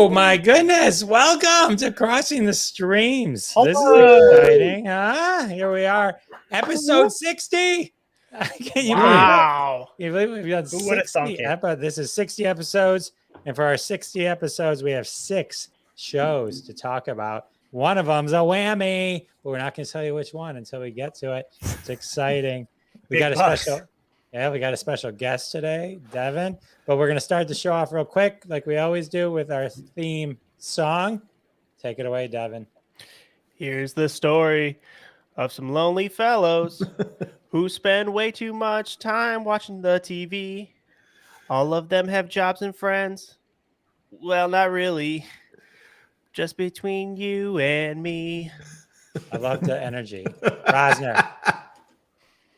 Oh my goodness. Welcome to Crossing the Streams. This is exciting. Here we are. Episode 60. Can you believe we've done 60 episodes? This is 60 episodes. And for our 60 episodes, we have 6 shows to talk about. One of them's a whammy, but we're not going to tell you which one until we get to it. It's exciting. We got a special guest today, Devin. But we're going to start the show off real quick, like we always do, with our theme song. Take it away, Devin. Here's the story of some lonely fellows who spend way too much time watching the TV. All of them have jobs and friends. Well, not really. Just between you and me. I love the energy. Rosner.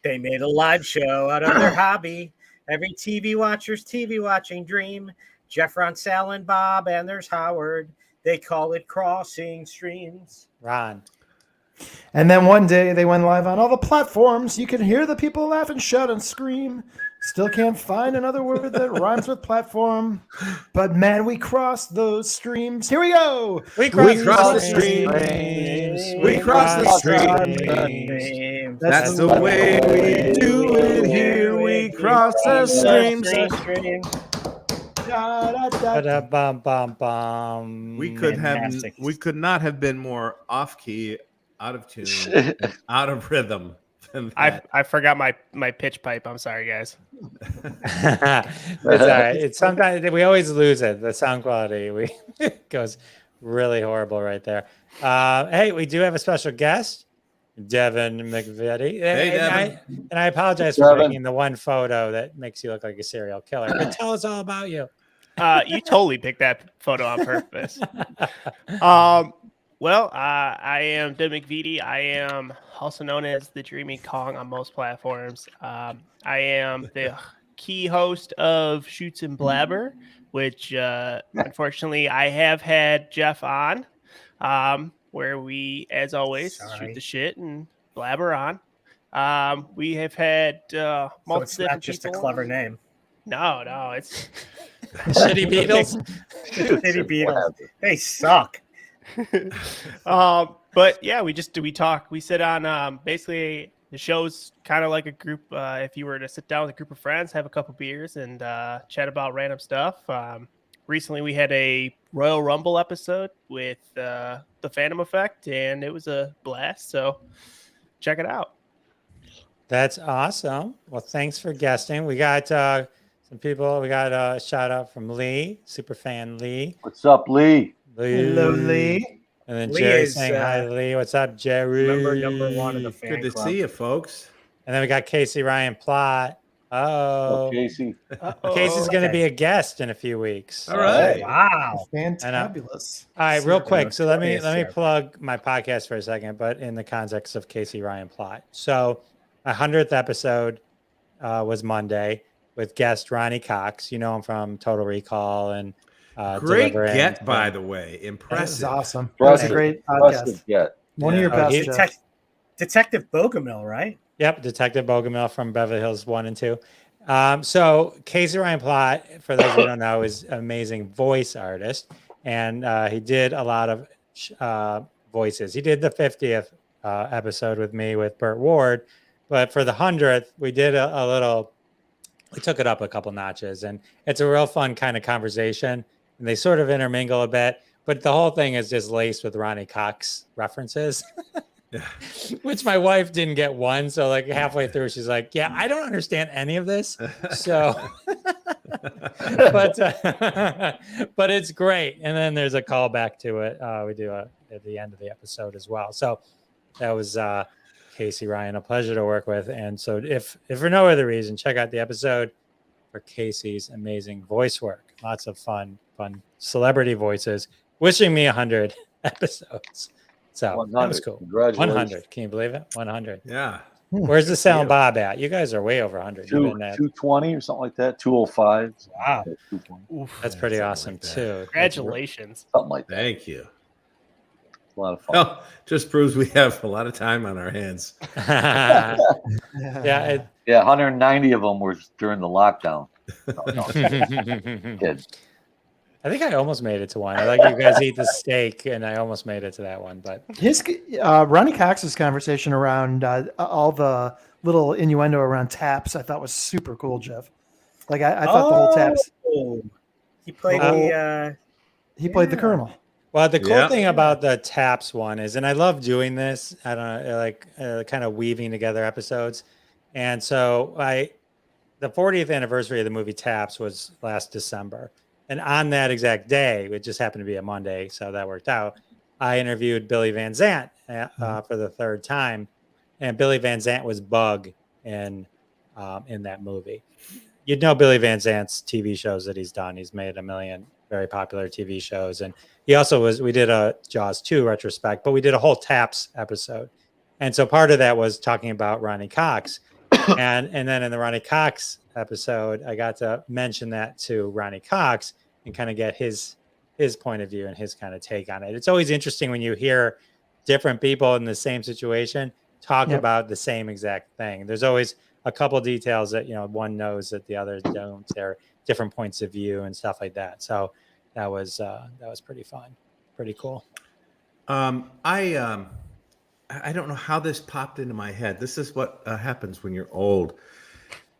They made a live show out of their hobby. Every TV watcher's TV watching dream. Jeff, Ron, Sal, and Bob, and there's Howard. They call it Crossing Streams. Ron. And then one day they went live on all the platforms. You can hear the people laugh and shout and scream. Still can't find another word that rhymes with platform. But man, we crossed those streams. Here we go. We crossed the streams. We crossed the streams. That's the way we do it here. We cross the streams. We could not have been more off key, out of tune, out of rhythm. I forgot my pitch pipe. I'm sorry, guys. That's all right. It's sometimes we always lose it. The sound quality goes really horrible right there. Hey, we do have a special guest, Devon McVettie. Hey, Devon. And I apologize for taking the one photo that makes you look like a serial killer. But tell us all about you. You totally picked that photo on purpose. Well, I am Devon McVettie. I am also known as the Dreaming Kong on most platforms. I am the key host of Shoots and Blabber, which unfortunately I have had Jeff on, where we, as always, shoot the shit and blabber on. We have had multiple. So it's not just people. A clever name. No, it's Shitty Beatles. Shitty Beatles. They suck. But yeah, we talk. We sit on basically the show's kind of like a group. If you were to sit down with a group of friends, have a couple beers, and chat about random stuff. Recently, we had a Royal Rumble episode with the Phantom Effect, and it was a blast. So check it out. That's awesome. Well, thanks for guesting. We got some people. We got a shout out from Lee, super fan Lee. What's up, Lee? Hello, Lee. And then Jerry saying hi, Lee. What's up, Jerry? Number one in the fan Good to club. see you, folks. And then we got Casey Ryan Plott. Oh, Casey. Casey's going to be a guest in a few weeks. All right. Wow. Fantabulous. All right, real quick. So let me plug my podcast for a second, but in the context of Casey Ryan Plott. So my 100th episode was Monday with guest Ronny Cox. You know him from Total Recall and great get, by the way. Impressive. That was awesome. That was a great podcast. One of your best. Detective Bogomil, right? Yep, Detective Bogomil from Beverly Hills 1 and 2. So Casey Ryan Plott, for those who don't know, is an amazing voice artist, and he did a lot of voices. He did the 50th episode with me with Burt Ward, but for the 100th, we did a little. We took it up a couple notches, and it's a real fun kind of conversation. And they sort of intermingle a bit, but the whole thing is just laced with Ronny Cox references. Which my wife didn't get one, so like halfway through she's like, yeah, I don't understand any of this, so but it's great. And then there's a callback to it we do at the end of the episode as well. So that was Casey Ryan, a pleasure to work with. And so if for no other reason, check out the episode for Casey's amazing voice work. Lots of fun celebrity voices. Wishing me 100 episodes. So that was cool. 100. Can you believe it? 100. Yeah. Where's the Sound Bob at? You guys are way over 100. 220 or something like that. 205. Wow. That's pretty awesome too. Congratulations. Something like that. Thank you. A lot of fun. Well, just proves we have a lot of time on our hands. Yeah. 190 of them were during the lockdown. No, I think I almost made it to one. I like you guys eat the steak, and I almost made it to that one. But His Ronny Cox's conversation around all the little innuendo around taps, I thought was super cool, Jeff. Like I thought the whole taps. He played He played the Colonel. well, the cool thing about the taps one is, and I love doing this. I don't know, like kind of weaving together episodes. And so the 40th anniversary of the movie Taps was last December. And on that exact day, it just happened to be a Monday, so that worked out. I interviewed Billy Van Zandt for the third time, and Billy Van Zandt was Bug in that movie. You'd know Billy Van Zandt's TV shows that he's done. He's made a million very popular TV shows, and he also we did a Jaws 2 retrospect, but we did a whole Taps episode, and so part of that was talking about Ronny Cox, and then in the Ronny Cox episode, I got to mention that to Ronny Cox and kind of get his point of view and his kind of take on it. It's always interesting when you hear different people in the same situation talk about the same exact thing. There's always a couple details that, one knows that the others don't. They're different points of view and stuff like that. So that was pretty fun, pretty cool. I don't know how this popped into my head. This is what happens when you're old.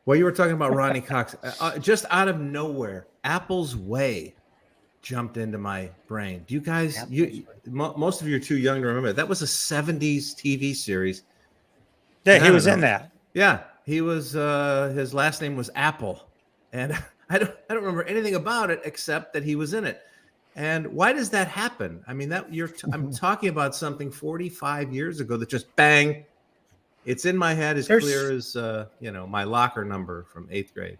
Well, you were talking about Ronny Cox. Just out of nowhere, Apple's Way jumped into my brain. Do you guys, most of you are too young to remember. That was a 70s TV series. Yeah, he was in that. Yeah, he was, his last name was Apple. And I don't remember anything about it except that he was in it. And why does that happen? I mean, I'm talking about something 45 years ago that just bang, it's in my head as clear as my locker number from 8th grade.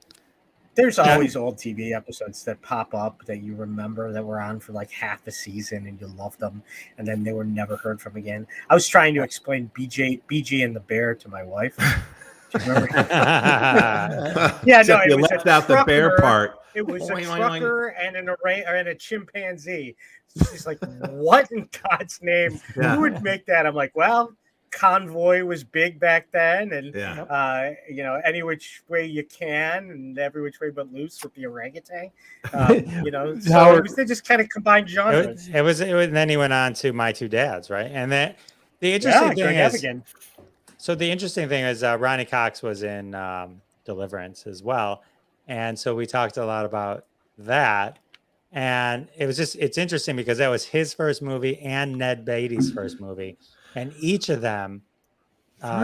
There's always old TV episodes that pop up that you remember that were on for like half a season and you loved them, and then they were never heard from again. I was trying to explain BG and the Bear to my wife. Do you remember? You left out the bear part. It was a trucker and a chimpanzee. She's like, what in God's name? Who would make that? I'm like, well, Convoy was big back then, and any which way you can and every which way but loose with the orangutan. So they just kind of combined genres. It was and then he went on to My Two Dads, right? And that the interesting thing is, so the interesting thing is Ronny Cox was in Deliverance as well. And so we talked a lot about that. And it's interesting because that was his first movie and Ned Beatty's first movie. And each of them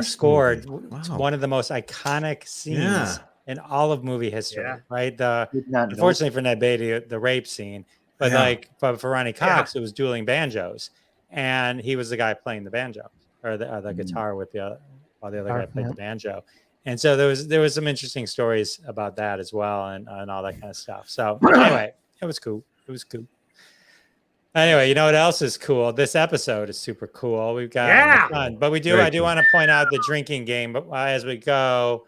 scored one of the most iconic scenes in all of movie history, right? Unfortunately for Ned Beatty, the rape scene. But but for Ronny Cox, it was dueling banjos. And he was the guy playing the banjo or the guitar while the other guy played the banjo. And so there was some interesting stories about that as well and all that kind of stuff. So anyway, it was cool. Anyway, you know what else is cool? This episode is super cool. We've got fun, but I do want to point out the drinking game. But as we go,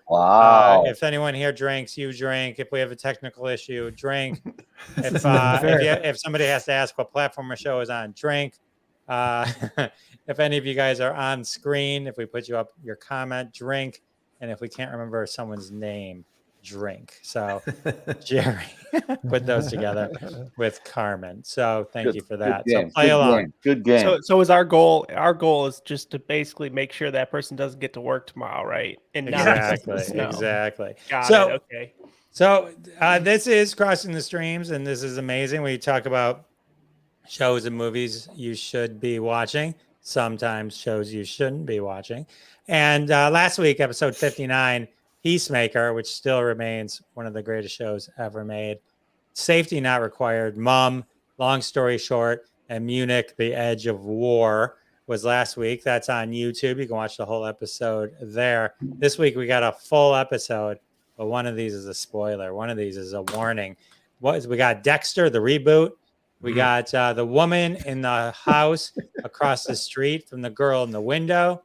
if anyone here drinks, you drink. If we have a technical issue, drink. If somebody has to ask what platform our show is on, drink. If any of you guys are on screen, if we put you up your comment, drink. And if we can't remember someone's name, drink. So Jerry put those together with Carmen. So thank you for that. So play along. Good game. So is our goal is just to basically make sure that person doesn't get to work tomorrow, right? And Exactly. Got it. Okay. So this is Crossing the Streams, and this is amazing. We talk about shows and movies you should be watching, sometimes shows you shouldn't be watching. And last week, episode 59, Peacemaker, which still remains one of the greatest shows ever made. Safety Not Required, Mum, Long Story Short, and Munich, The Edge of War was last week. That's on YouTube. You can watch the whole episode there. This week, we got a full episode, but one of these is a spoiler. One of these is a warning. We got Dexter, the reboot. We got the woman in the house across the street from the girl in the window.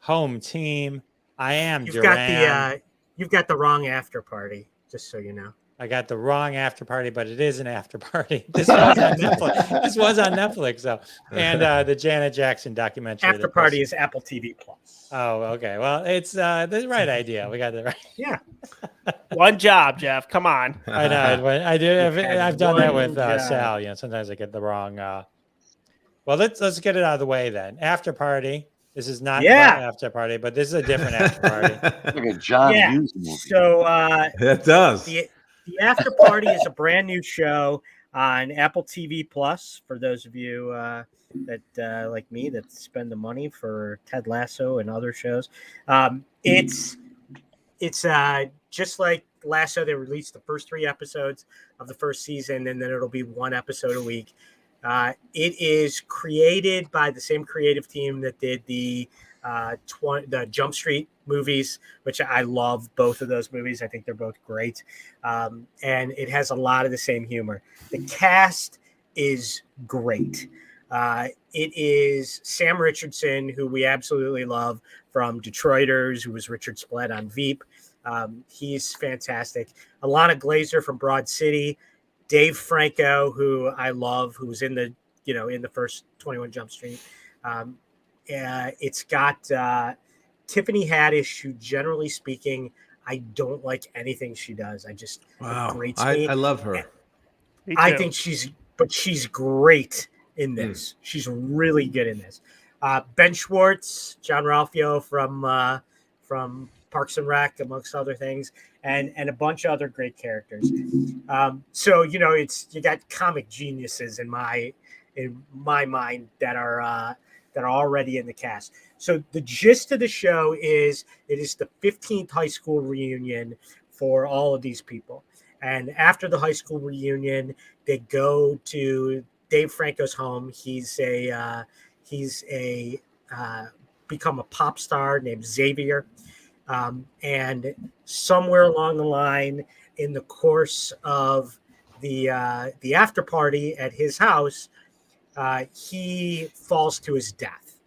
Home team. I am Duran. You've got the wrong after party, just so you know. I got the wrong after party, but it is an after party. This was on Netflix. So, and the Janet Jackson documentary. After party is Apple TV Plus. Oh, okay. Well, it's the right idea. We got it right. Yeah. One job, Jeff. Come on. I know. I do. I've done that with one job. Sal. Sometimes I get the wrong. Well, let's get it out of the way then. After party. This is not the after party, but this is a different after party. Like a John Hughes movie. So It does. the After Party is a brand new show on Apple TV Plus. For those of you that like me that spend the money for Ted Lasso and other shows, it's just like Lasso. They released the first 3 episodes of the first season, and then it'll be 1 episode a week. It is created by the same creative team that did the Jump Street movies, which I love both of those movies. I think they're both great. And it has a lot of the same humor. The cast is great. It is Sam Richardson, who we absolutely love from Detroiters, who was Richard Splett on Veep. He's fantastic. Alana Glazer from Broad City. Dave Franco, who I love, who was in the first 21 Jump Street. It's got Tiffany Haddish, who generally speaking, I don't like anything she does. I just grates me. I love her. I think she's great in this. She's really good in this. Ben Schwartz, John Ralphio from Parks and Rec, amongst other things, and a bunch of other great characters. So you got comic geniuses in my mind that are already in the cast. So the gist of the show is it is the 15th high school reunion for all of these people, and after the high school reunion, they go to Dave Franco's home. He's become a pop star named Xavier. And somewhere along the line in the course of the after party at his house, he falls to his death.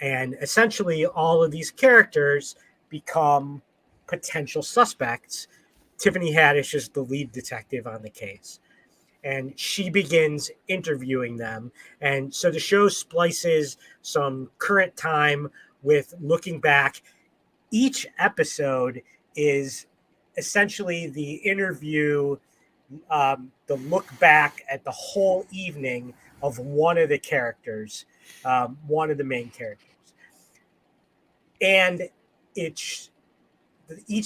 And essentially all of these characters become potential suspects. Tiffany Haddish is the lead detective on the case. And she begins interviewing them. And so the show splices some current time with looking back. Each episode is essentially the interview, the look back at the whole evening of one of the characters, one of the main characters. And each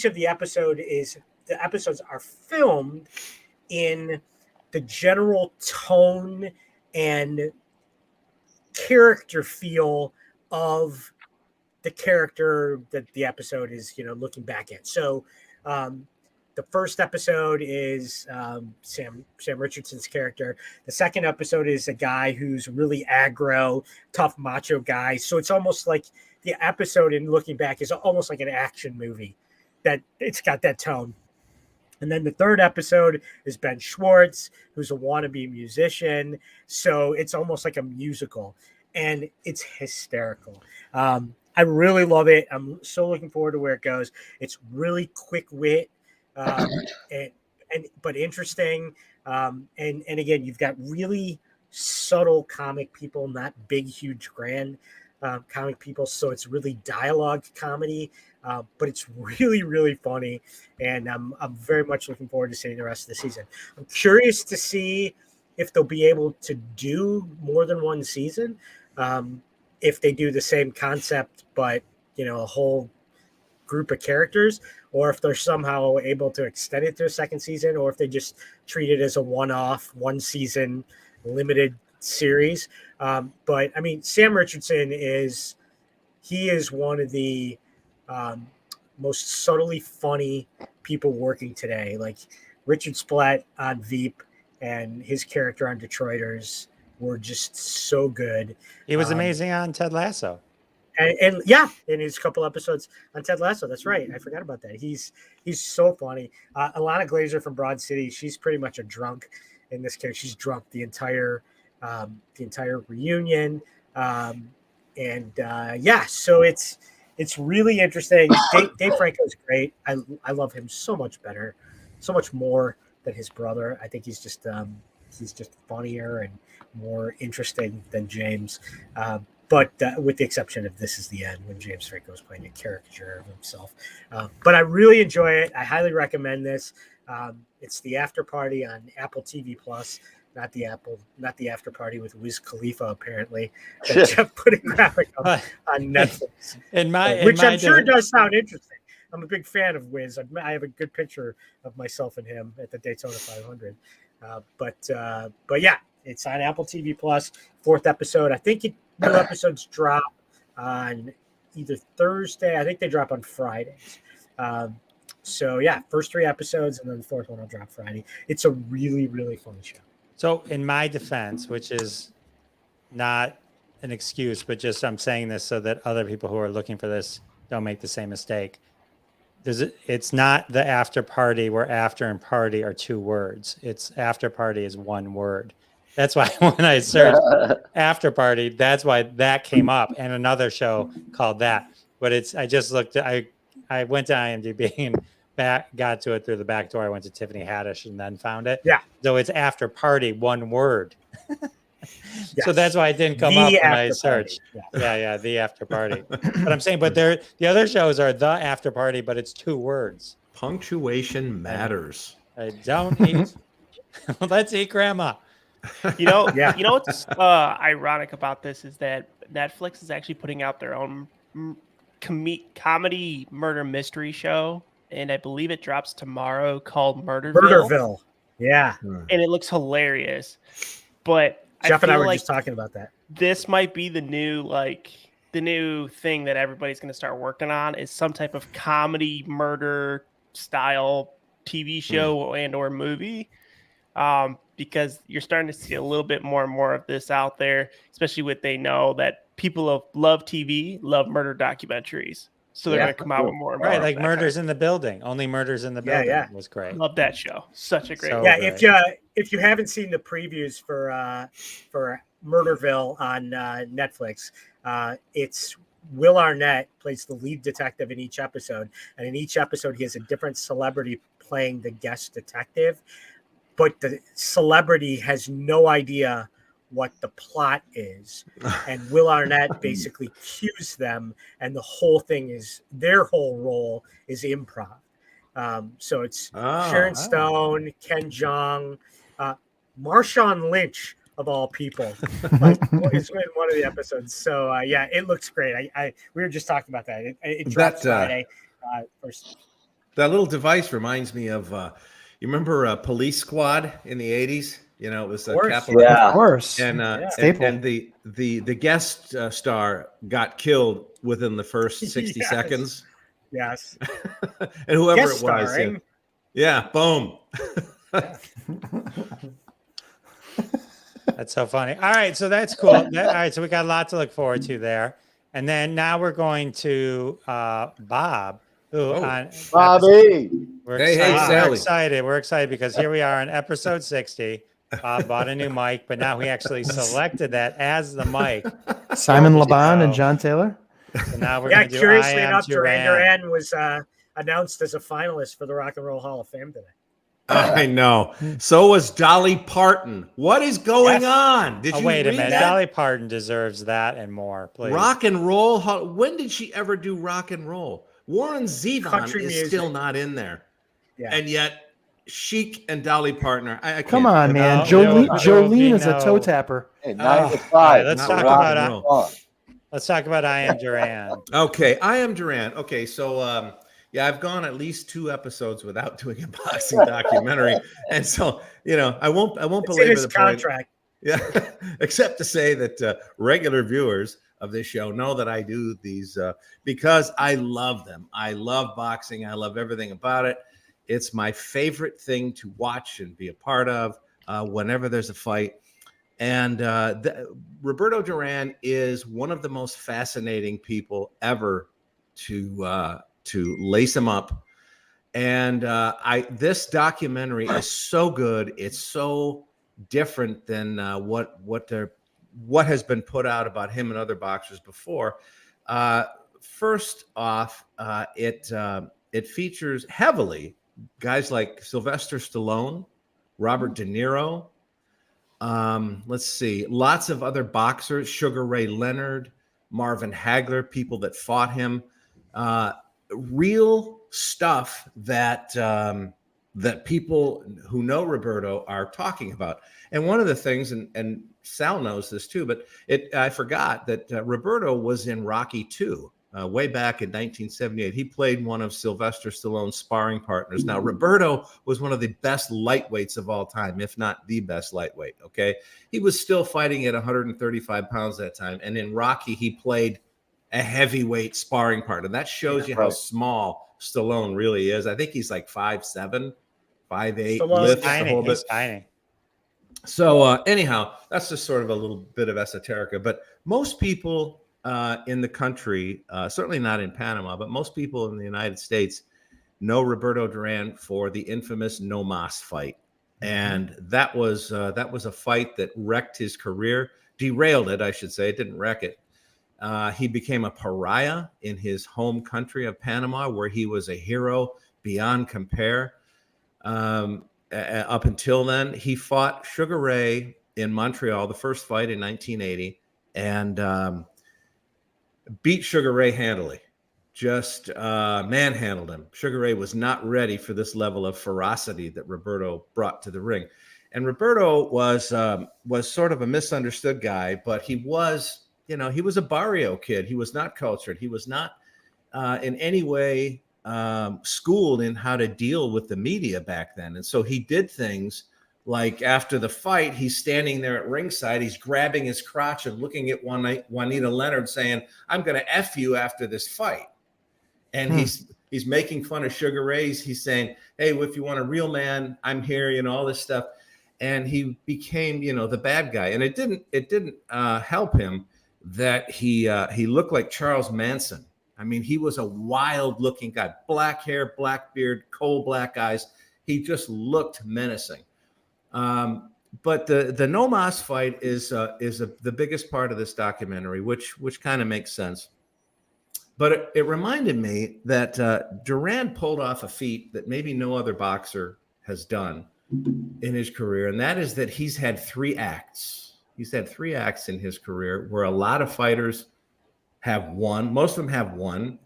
of the episodes are filmed in the general tone and character feel of the character that the episode is, looking back at. So the first episode is Sam Richardson's character. The second episode is a guy who's really aggro, tough, macho guy. So it's almost like the episode in looking back is almost like an action movie, that it's got that tone. And then the third episode is Ben Schwartz, who's a wannabe musician. So it's almost like a musical, and it's hysterical. I really love it. I'm so looking forward to where it goes. It's really quick wit, but interesting. And again, you've got really subtle comic people, not big, huge, grand comic people. So it's really dialogue comedy, but it's really, really funny. And I'm very much looking forward to seeing the rest of the season. I'm curious to see if they'll be able to do more than one season. If they do the same concept, but a whole group of characters, or if they're somehow able to extend it to a second season, or if they just treat it as a one-off, one-season limited series. But I mean, Sam Richardson is one of the most subtly funny people working today. Like Richard Splett on Veep and his character on Detroiters were just so good. He was amazing on Ted Lasso. And yeah, in his couple episodes on Ted Lasso. That's right. I forgot about that. He's so funny. Alana Glazer from Broad City. She's pretty much a drunk in this case. She's drunk the entire reunion. So it's really interesting. Dave Franco's great. I love him so much better, so much more than his brother. I think he's just funnier and more interesting than James. but with the exception of This Is the End, when James Franco is playing a caricature of himself. But I really enjoy it. I highly recommend this. It's the after party on Apple TV Plus, not the after party with Wiz Khalifa, apparently. That Jeff put a graphic on Netflix, which I'm sure does sound interesting. I'm a big fan of Wiz. I have a good picture of myself and him at the Daytona 500. But yeah, it's on Apple TV Plus. 4th episode. I think new episodes drop on either Thursday. I think they drop on Fridays. So yeah, first 3 episodes, and then the 4th one will drop Friday. It's a really, really fun show. So in my defense, which is not an excuse, but just I'm saying this so that other people who are looking for this don't make the same mistake. It's not the after party where after and party are 2 words. It's after party is 1 word. That's why when I searched after party, that's why that came up, and another show called that. But I just looked at, I went to IMDb and got to it through the back door. I went to Tiffany Haddish and then found it. Yeah. So it's after party, 1 word. Yes. So that's why it didn't come up when I searched. Yeah, the after party. But I'm saying, the other shows are the after party, but it's 2 words. Punctuation matters. I don't eat. Let's eat grandma. You know what's ironic about this is that Netflix is actually putting out their own comedy murder mystery show, and I believe it drops tomorrow, called Murderville. Yeah, and it looks hilarious. But Jeff and I were just talking about that. This might be the new thing that everybody's going to start working on, is some type of comedy murder style TV show and or movie. Because you're starting to see a little bit more and more of this out there, especially with they know that people love TV, love murder documentaries. So they're going to come out with more and more. Right, like Murders in the Building. Only Murders in the Building was great. Love that show. Such a great if you haven't seen the previews for Murderville on Netflix, it's Will Arnett plays the lead detective in each episode. And in each episode, he has a different celebrity playing the guest detective. But the celebrity has no idea what the plot is. And Will Arnett basically cues them, and the whole thing is, their whole role is improv. So it's Sharon Stone, Ken Jeong, Marshawn Lynch, of all people. It's in one of the episodes. So yeah, it looks great. We were just talking about that. It drops Friday. That little device reminds me of... you remember Police Squad in the 80s? You know, it was Capital. Yeah, of course. And the guest star got killed within the first 60 seconds. Yes. And whoever it was. Yeah, boom. That's so funny. All right, so that's cool. All right, so we got a lot to look forward to there. And then now we're going to Bob. Bobby. We're excited. We're excited because here we are on episode 60. Bob bought a new mic, but now we actually selected that as the mic. Simon Laban and John Taylor. So now we're going to do curiously enough, Duran Duran was announced as a finalist for the Rock and Roll Hall of Fame today. I know. So was Dolly Parton. What is going on? Did you wait a read minute? that? Dolly Parton deserves that and more, please. Rock and Roll. When did she ever do rock and roll? Warren Zevon is still not in there. Yeah. And yet Chic and Dolly Parton are... I Come on, man. Jolene is a toe tapper. Hey, 9 to 5. Let's talk about I Am Duran. Okay, I Am Duran. Okay, so yeah, I've gone at least 2 episodes without doing a boxing documentary, and so I won't belabor the contract. Yeah, except to say that regular viewers of this show know that I do these because I love them. I love boxing. I love everything about it. It's my favorite thing to watch and be a part of whenever there's a fight. And Roberto Duran is one of the most fascinating people ever to lace him up. And this documentary is so good. It's so different than what has been put out about him and other boxers before. First off, it features heavily guys like Sylvester Stallone, Robert De Niro. Let's see, lots of other boxers, Sugar Ray Leonard, Marvin Hagler, people that fought him, real stuff that that people who know Roberto are talking about. And one of the things, and Sal knows this too, but I forgot that Roberto was in Rocky II. Way back in 1978, he played one of Sylvester Stallone's sparring partners. Now, Roberto was one of the best lightweights of all time, if not the best lightweight, okay? He was still fighting at 135 pounds at that time, and in Rocky, he played a heavyweight sparring partner. That shows you how small Stallone really is. I think he's like 5'7", 5'8", lifts a whole bit. He's tiny. So anyhow, that's just sort of a little bit of esoterica, but most people in the country, certainly not in Panama, but most people in the United States know Roberto Duran for the infamous Nomas fight. And that was a fight that wrecked his career, derailed it, I should say. It didn't wreck it. He became a pariah in his home country of Panama, where he was a hero beyond compare. Up until then, he fought Sugar Ray in Montreal, the first fight in 1980, and beat Sugar Ray handily, just manhandled him. Sugar Ray was not ready for this level of ferocity that Roberto brought to the ring. And Roberto was sort of a misunderstood guy, but he was, he was a barrio kid. He was not cultured. He was not in any way schooled in how to deal with the media back then. And so he did things like after the fight, he's standing there at ringside, he's grabbing his crotch and looking at Juanita Leonard saying, "I'm going to F you after this fight." And he's making fun of Sugar Ray. He's saying, "Hey, if you want a real man, I'm here," all this stuff. And he became, the bad guy. And it didn't help him that he looked like Charles Manson. I mean, he was a wild looking guy, black hair, black beard, coal black eyes. He just looked menacing. But the Nomas fight is the biggest part of this documentary, which kind of makes sense. But it reminded me that Duran pulled off a feat that maybe no other boxer has done in his career, and that is that he's had 3 acts. He's had 3 acts in his career where a lot of fighters have won. Most of them have won,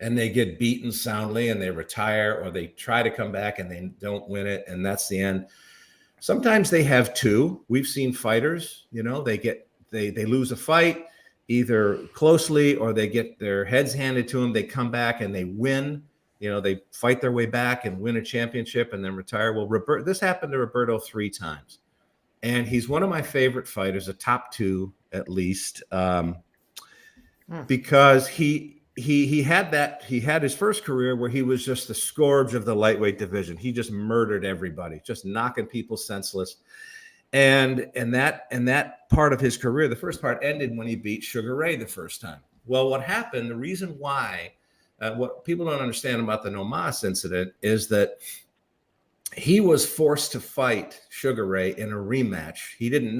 and they get beaten soundly, and they retire, or they try to come back and they don't win it, and that's the end. Sometimes they have 2. We've seen fighters, they lose a fight either closely or they get their heads handed to them. They come back and they win. They fight their way back and win a championship and then retire. Well, this happened to Roberto 3 times. And he's one of my favorite fighters, a top 2 at least, because he had his first career where he was just the scourge of the lightweight division. He just murdered everybody, just knocking people senseless. And that part of his career, the first part, ended when he beat Sugar Ray the first time. Well, what happened, the reason why, what people don't understand about the Nomas incident is that he was forced to fight Sugar Ray in a rematch. He didn't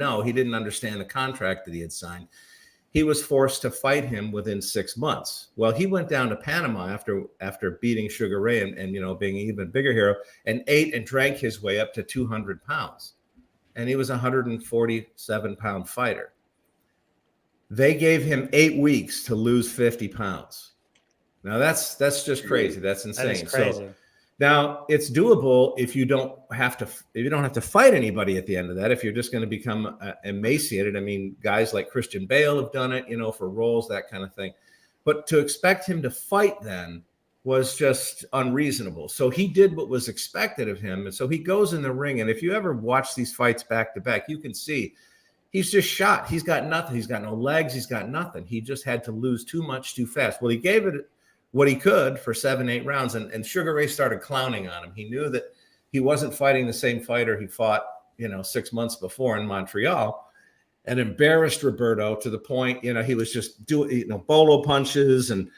understand the contract that he had signed. He was forced to fight him within 6 months. Well, he went down to Panama after beating Sugar Ray and being an even bigger hero, and ate and drank his way up to 200 pounds. And he was a 147-pound fighter. They gave him 8 weeks to lose 50 pounds. Now that's just crazy. That's insane. That is crazy. So now it's doable if you don't have to fight anybody at the end of that. If you're just going to become emaciated. I mean, guys like Christian Bale have done it, for roles, that kind of thing. But to expect him to fight then was just unreasonable. So he did what was expected of him. And so he goes in the ring. And if you ever watch these fights back to back, you can see he's just shot. He's got nothing. He's got no legs. He's got nothing. He just had to lose too much too fast. Well, he gave it what he could for 7-8 rounds. And Sugar Ray started clowning on him. He knew that he wasn't fighting the same fighter he fought, 6 months before in Montreal, and embarrassed Roberto to the point, he was just doing, bolo punches and,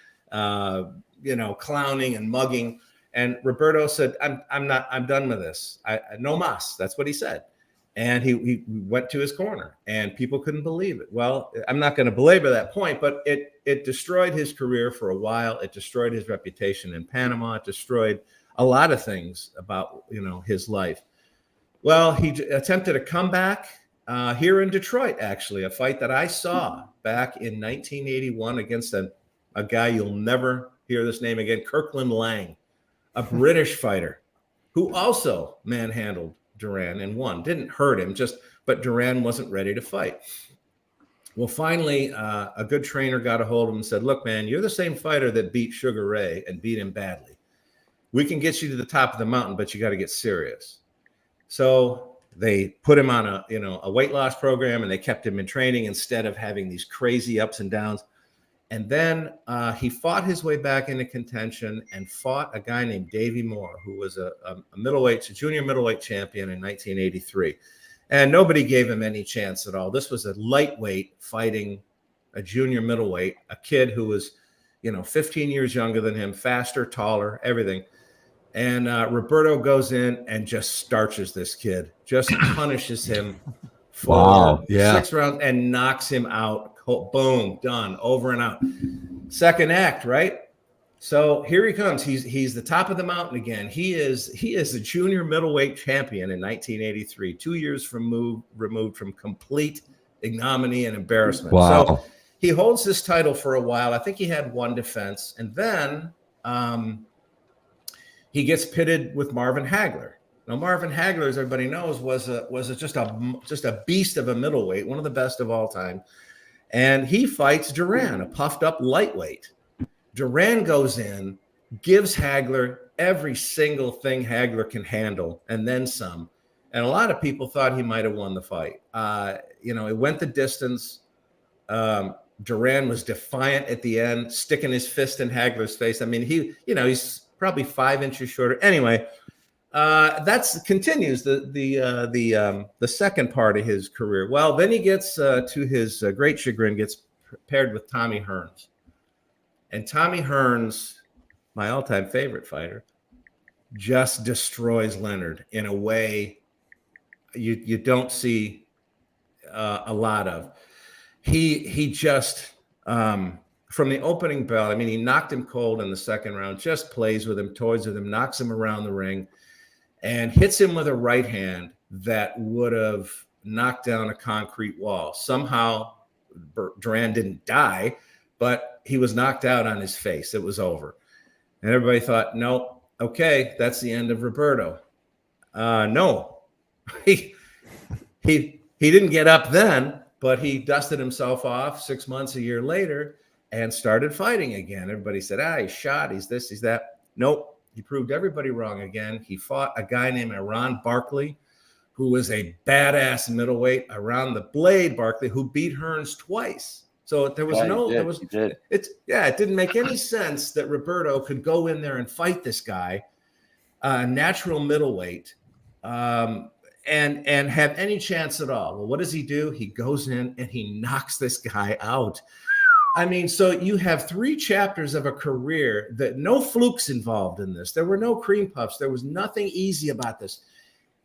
clowning and mugging. And Roberto said, I'm done with this. No mas. That's what he said. And he went to his corner, and people couldn't believe it. Well, I'm not going to belabor that point, but it destroyed his career for a while. It destroyed his reputation in Panama. It destroyed a lot of things about, his life. Well, he attempted a comeback here in Detroit, actually, a fight that I saw back in 1981 against a guy you'll never hear this name again, Kirkland Lang, a British fighter who also manhandled Duran and won. Didn't hurt him, but Duran wasn't ready to fight. Well, finally, a good trainer got a hold of him and said, look, man, you're the same fighter that beat Sugar Ray and beat him badly. We can get you to the top of the mountain, but you got to get serious. So they put him on a weight loss program, and they kept him in training instead of having these crazy ups and downs. And then he fought his way back into contention and fought a guy named Davey Moore, who was a junior middleweight champion in 1983. And nobody gave him any chance at all. This was a lightweight fighting a junior middleweight, a kid who was, 15 years younger than him, faster, taller, everything. And Roberto goes in and just starches this kid, just punishes him for 6 rounds and knocks him out. Boom, done, over and out. Second act, right? So here he comes. He's the top of the mountain again. He is a junior middleweight champion in 1983, 2 years removed from complete ignominy and embarrassment. Wow. So he holds this title for a while. I think he had one defense, and then he gets pitted with Marvin Hagler. Now, Marvin Hagler, as everybody knows, was just a beast of a middleweight, one of the best of all time. And he fights Duran, a puffed up lightweight. Duran goes in, gives Hagler every single thing Hagler can handle, and then some. And a lot of people thought he might have won the fight. It went the distance. Duran was defiant at the end, sticking his fist in Hagler's face. I mean, he's probably 5 inches shorter. Anyway, that's continues the second part of his career. Well, then he gets to his great chagrin, gets paired with Tommy Hearns, and Tommy Hearns, my all-time favorite fighter, just destroys Leonard in a way you don't see a lot of. He just from the opening bell, I mean, he knocked him cold in the second round, just plays with him, toys with him, knocks him around the ring, and hits him with a right hand that would have knocked down a concrete wall. Somehow, Duran didn't die, but he was knocked out on his face. It was over. And everybody thought, no, okay, that's the end of Roberto. No, he didn't get up then, but he dusted himself off 6 months, a year later, and started fighting again. Everybody said, he's shot, he's this, he's that. Nope. He proved everybody wrong again. He fought a guy named Iran Barkley, who was a badass middleweight. Iran the Blade Barkley, who beat Hearns twice. So there was it didn't make any sense that Roberto could go in there and fight this guy, a natural middleweight, and have any chance at all. Well, what does he do? He goes in and he knocks this guy out. I mean, so you have 3 chapters of a career that no flukes involved in this. There were no cream puffs. There was nothing easy about this.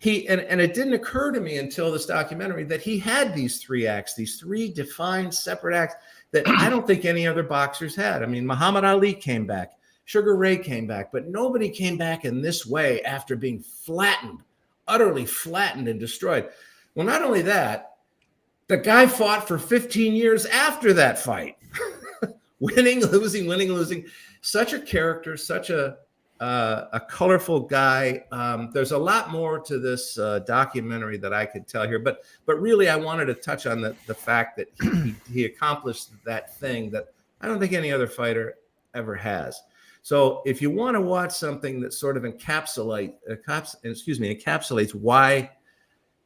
And it didn't occur to me until this documentary that he had these 3 acts, these 3 defined separate acts that I don't think any other boxers had. I mean, Muhammad Ali came back, Sugar Ray came back, but nobody came back in this way after being flattened, utterly flattened and destroyed. Well, not only that, the guy fought for 15 years after that fight. Winning, losing. Such a character, such a colorful guy. There's a lot more to this documentary that I could tell here, but really I wanted to touch on the fact that he accomplished that thing that I don't think any other fighter ever has. So if you want to watch something that sort of encapsulates why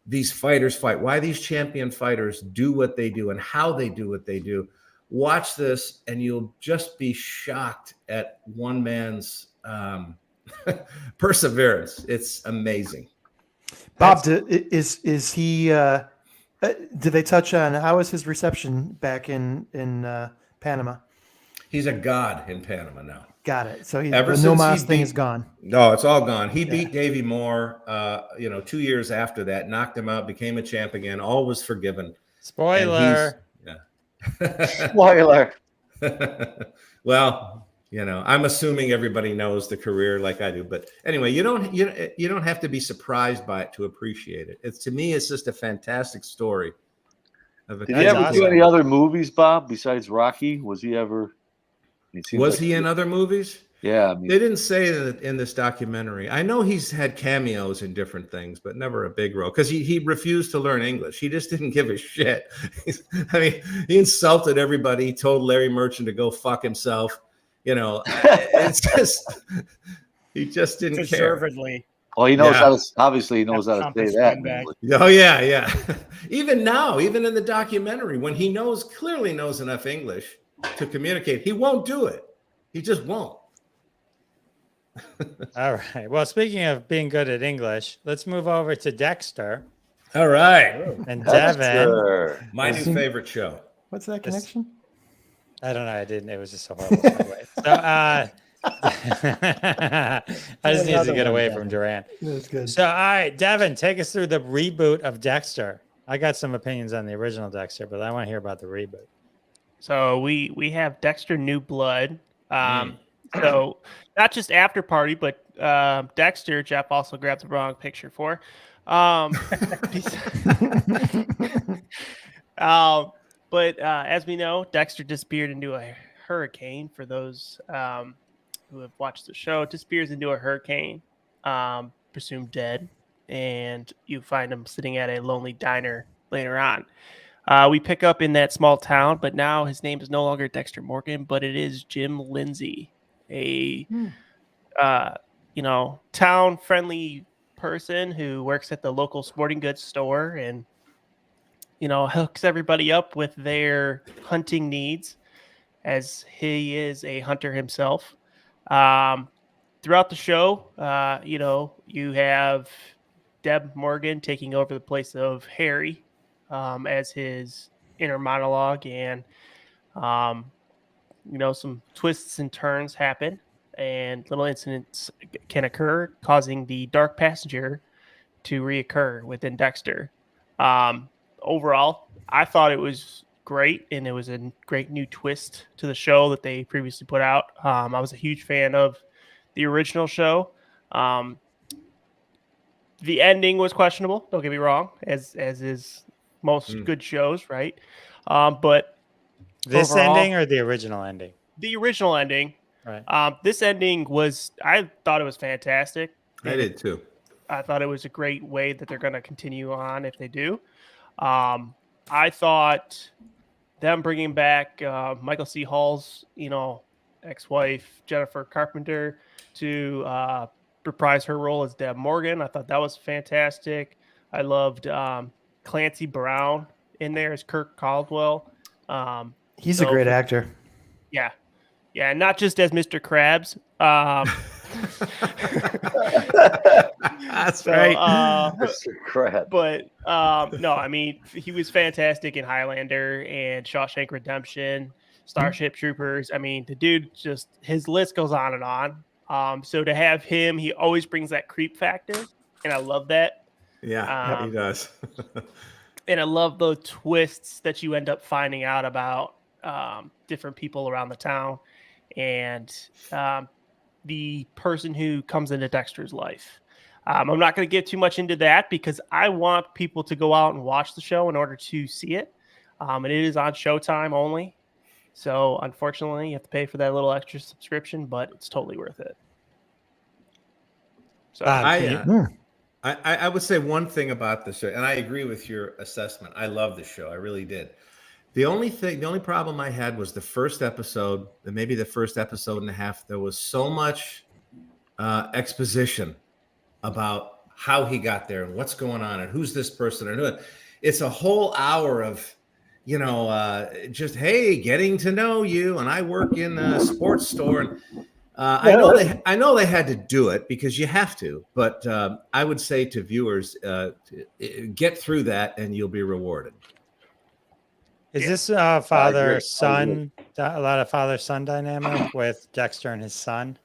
these fighters fight, why these champion fighters do what they do and how they do what they do, watch this and you'll just be shocked at one man's perseverance. It's amazing. Bob, is he? Did they touch on how was his reception back in Panama? He's a god in Panama now. Got it. So the Nomas thing is gone. No, it's all gone. He beat Davey Moore, 2 years after that, knocked him out, became a champ again. All was forgiven. Spoiler. Spoiler. Well, I'm assuming everybody knows the career like I do, but anyway, you don't have to be surprised by it to appreciate it. To me, it's just a fantastic story. Did he ever do any other movies, Bob, besides Rocky? Was he ever? Was he in other movies? Yeah, they didn't say that in this documentary. I know he's had cameos in different things, but never a big role because he refused to learn English. He just didn't give a shit. He insulted everybody. He told Larry Merchant to go fuck himself. It's just he just didn't deservedly. care. Well, he knows how to. Obviously, he knows how to say that. Oh yeah. Even now, even in the documentary, when he clearly knows enough English to communicate, he won't do it. He just won't. All right. Well, speaking of being good at English, let's move over to Dexter. All right. And Devon. My new favorite show. What's that connection? I don't know. I didn't. It was just a horrible segue. So, I just need to get away from Duran. That's good. So, all right, Devon, take us through the reboot of Dexter. I got some opinions on the original Dexter, but I want to hear about the reboot. So we have Dexter New Blood. So not just After Party, but Dexter, Jeff also grabbed the wrong picture for. But as we know, Dexter disappeared into a hurricane. For those who have watched the show, disappears into a hurricane, presumed dead, and you find him sitting at a lonely diner later on. We pick up in that small town, but now his name is no longer Dexter Morgan, but it is Jim Lindsay, a town-friendly person who works at the local sporting goods store and hooks everybody up with their hunting needs, as he is a hunter himself. Throughout the show, you have Deb Morgan taking over the place of Harry as his inner monologue, and some twists and turns happen, and little incidents can occur, causing the dark passenger to reoccur within Dexter. Overall, I thought it was great, and it was a great new twist to the show that they previously put out. I was a huge fan of the original show. The ending was questionable, don't get me wrong, as is most good shows, right? But this overall, ending or the original ending? The original ending. Right. This ending I thought it was fantastic. I did too. I thought it was a great way that they're going to continue on if they do. I thought them bringing back Michael C. Hall's, ex-wife, Jennifer Carpenter, to reprise her role as Deb Morgan. I thought that was fantastic. I loved Clancy Brown in there as Kirk Caldwell. He's a great actor. Yeah. Yeah, not just as Mr. Krabs. That's right. Mr. Krabs. But no, I mean, he was fantastic in Highlander and Shawshank Redemption, Starship Troopers. I mean, the dude his list goes on and on. So to have him, he always brings that creep factor, and I love that. Yeah, he does. And I love the twists that you end up finding out about different people around the town, and the person who comes into Dexter's life. I'm not going to get too much into that because I want people to go out and watch the show in order to see it. And it is on Showtime only. So unfortunately, you have to pay for that little extra subscription, but it's totally worth it. So I would say one thing about the show, and I agree with your assessment. I love the show. I really did. The only problem I had was the first episode, and maybe the first episode and a half. There was so much exposition about how he got there and what's going on and who's this person and who. It's a whole hour of, just hey, getting to know you. And I work in a sports store, and I know they had to do it because you have to. But I would say to viewers, get through that and you'll be rewarded. Is this father-son, a lot of father-son dynamic with Dexter and his son?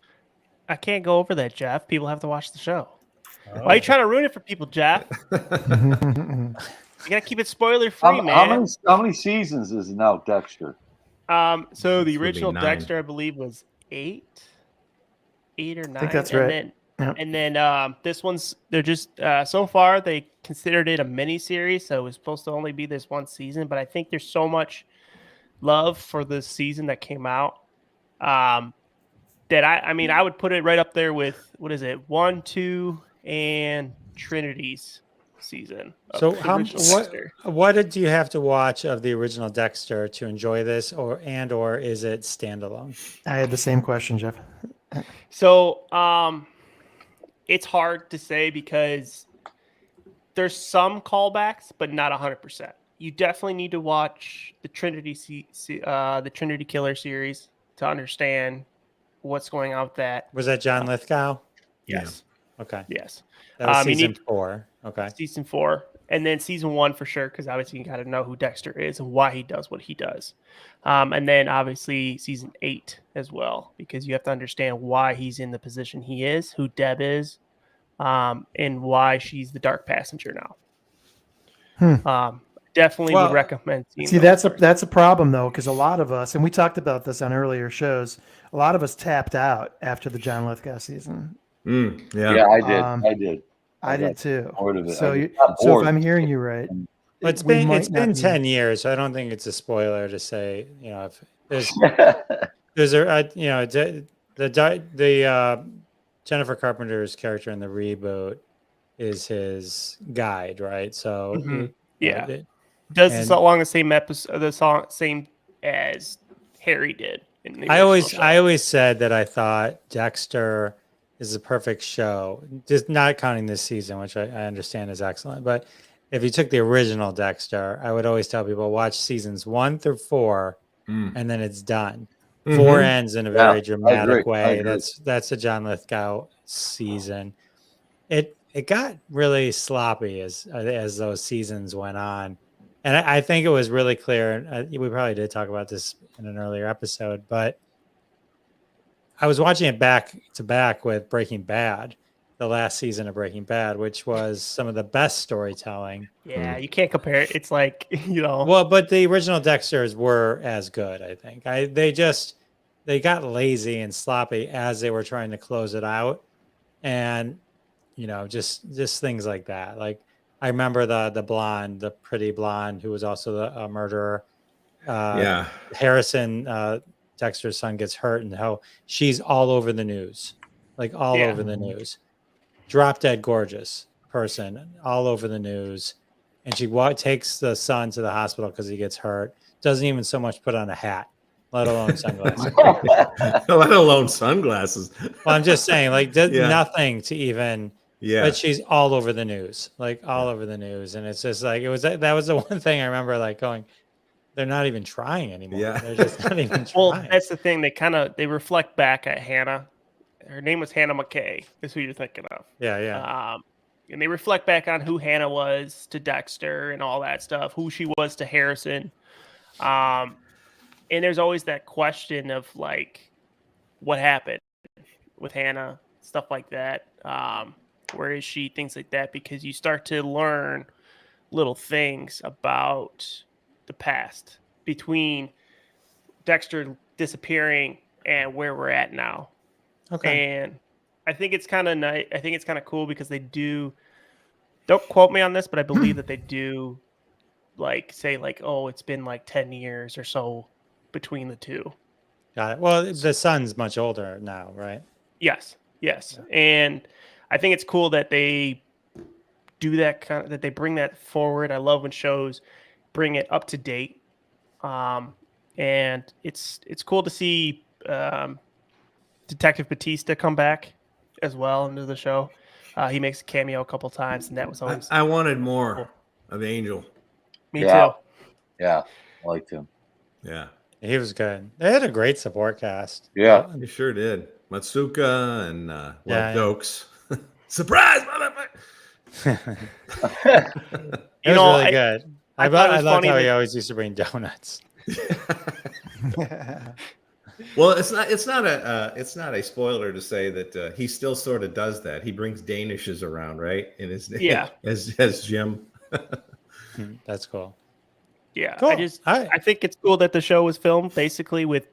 I can't go over that, Jeff. People have to watch the show. Oh. Why are you trying to ruin it for people, Jeff? You gotta keep it spoiler-free, man. How many seasons is it now, Dexter? So the original Dexter, I believe, was 8 or 9. I think that's right. And then this one's they're just so far they considered it a mini series, so it was supposed to only be this one season. But I think there's so much love for the season that came out that I mean I would put it right up there with what is it 1, 2, and Trinity's season. So what did you have to watch of the original Dexter to enjoy this, or is it standalone? I had the same question, Jeff. So it's hard to say because there's some callbacks, but not 100%. You definitely need to watch the Trinity Killer series to understand what's going on with that. Was that John Lithgow? Yes. Yeah. Okay. Yes. That was season 4. Okay. Season 4. And then season 1 for sure, because obviously you got to know who Dexter is and why he does what he does. And then obviously season 8 as well, because you have to understand why he's in the position he is, who Deb is, and why she's the dark passenger now. Definitely would recommend seeing. See, that's a problem though, because a lot of us, and we talked about this on earlier shows, a lot of us tapped out after the John Lithgow season. Yeah, I did. I did too. It. So if I'm hearing you right, it's been 10 years, so I don't think it's a spoiler to say, if there's the Jennifer Carpenter's character in the reboot is his guide, right? So does this along the same episode, same as Harry did. I always said that I thought Dexter is a perfect show, just not counting this season, which I understand is excellent. But if you took the original Dexter, I would always tell people watch seasons 1 through 4, and then it's done. 4 ends in a very dramatic way. That's a John Lithgow season. It got really sloppy as those seasons went on, and I think it was really clear. And we probably did talk about this in an earlier episode, but I was watching it back to back with Breaking Bad, the last season of Breaking Bad, which was some of the best storytelling. Yeah, you can't compare it. It's like, Well, but the original Dexters were as good, I think. They got lazy and sloppy as they were trying to close it out. And, just things like that. Like, I remember the blonde, the pretty blonde, who was also a murderer. Harrison, Dexter's son, gets hurt, and how she's all over the news, over the news. Drop dead gorgeous person, all over the news, and she takes the son to the hospital because he gets hurt. Doesn't even so much put on a hat, let alone sunglasses. Let alone sunglasses. Well, I'm just saying, nothing to even. Yeah. But she's all over the news, all over the news, and it's just that was the one thing I remember, going. They're not even trying anymore. Yeah. They're just not even trying. Well, that's the thing. They reflect back at Hannah. Her name was Hannah McKay, is who you're thinking of. Yeah. And they reflect back on who Hannah was to Dexter and all that stuff, who she was to Harrison. And there's always that question of what happened with Hannah, stuff like that. Where is she? Things like that, because you start to learn little things about the past between Dexter disappearing and where we're at now. Okay. And I think it's kind of nice. I think it's kind of cool because they don't quote me on this, but I believe that they do say oh, it's been 10 years or so between the two. Got it. Well, the son's much older now, right? Yes. Yeah. And I think it's cool that they do that that they bring that forward. I love when shows bring it up to date, and it's cool to see Detective Batista come back as well into the show. He makes a cameo a couple times, and that was always. I wanted more of Angel. Me too. Yeah, I liked him. Yeah, he was good. They had a great support cast. Yeah, they sure did. Matsuka and Dokes. Surprise, motherfucker! It was really good. I loved how he always used to bring donuts. Well, it's not a spoiler to say that he still sort of does that. He brings Danishes around, right? In his name, as Jim. That's cool. Yeah, cool. I think it's cool that the show was filmed basically with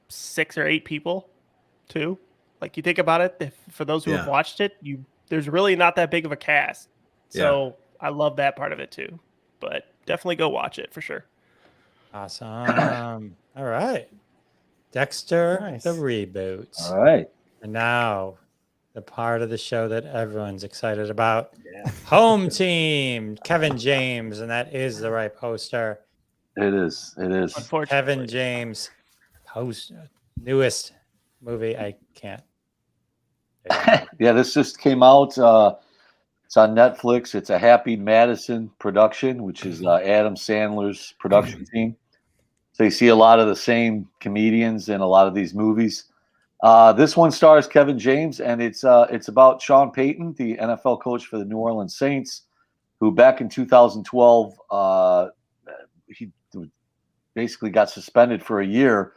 6 or 8 people. too. Like you think about it, for those who have watched it, there's really not that big of a cast. So I love that part of it too. But definitely go watch it for sure. Awesome. All right. Dexter, the reboot. All right. And now the part of the show that everyone's excited about. Home team, Kevin James, and that is the right poster. It is. Unfortunately. Kevin James, newest movie. I can't. Yeah, this just came out. It's on Netflix. It's a Happy Madison production, which is Adam Sandler's production team. So you see a lot of the same comedians in a lot of these movies. This one stars Kevin James, and it's about Sean Payton, the NFL coach for the New Orleans Saints, who back in 2012 he basically got suspended for a year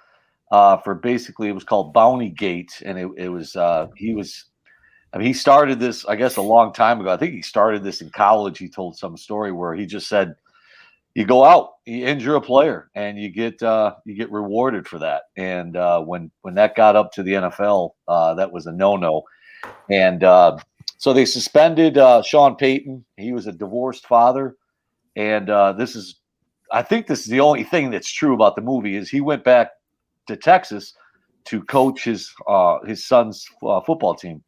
for basically, it was called Bountygate, and he started this, I guess, a long time ago. I think he started this in college. He told some story where he just said, you go out, you injure a player, and you get rewarded for that. And when that got up to the NFL, that was a no-no. And so they suspended Sean Payton. He was a divorced father, and I think this is the only thing that's true about the movie is he went back to Texas to coach his son's football team,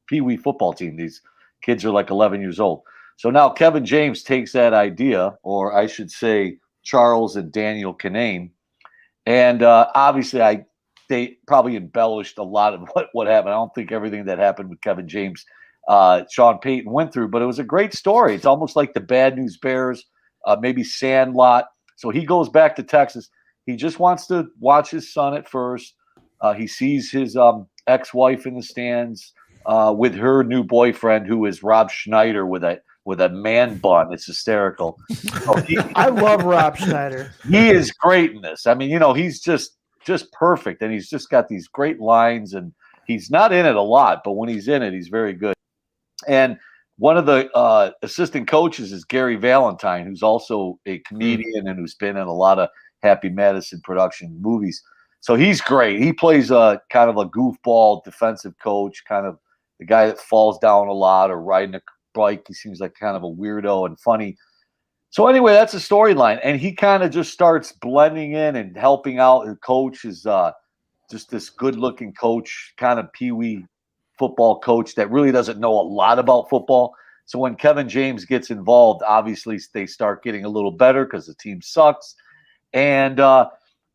Pee Wee football team. These kids are like 11 years old. So now Kevin James takes that idea, or I should say Charles and Daniel Kinane, and obviously they probably embellished a lot of what happened. I don't think everything that happened with Kevin James, Sean Payton went through, but it was a great story. It's almost like the Bad News Bears, maybe Sandlot. So he goes back to Texas. He just wants to watch his son at first. He sees his ex-wife in the stands with her new boyfriend, who is Rob Schneider with a man bun. It's hysterical. I love Rob Schneider. He is great in this. I mean, he's just perfect, and he's just got these great lines, and he's not in it a lot, but when he's in it, he's very good. And one of the assistant coaches is Gary Valentine, who's also a comedian and who's been in a lot of Happy Madison production movies. So he's great. He plays a kind of a goofball defensive coach, kind of the guy that falls down a lot or riding a bike. He seems like kind of a weirdo and funny. So anyway, that's a storyline. And he kind of just starts blending in and helping out. The coach is just this good-looking coach, kind of peewee football coach that really doesn't know a lot about football. So when Kevin James gets involved, obviously they start getting a little better because the team sucks. And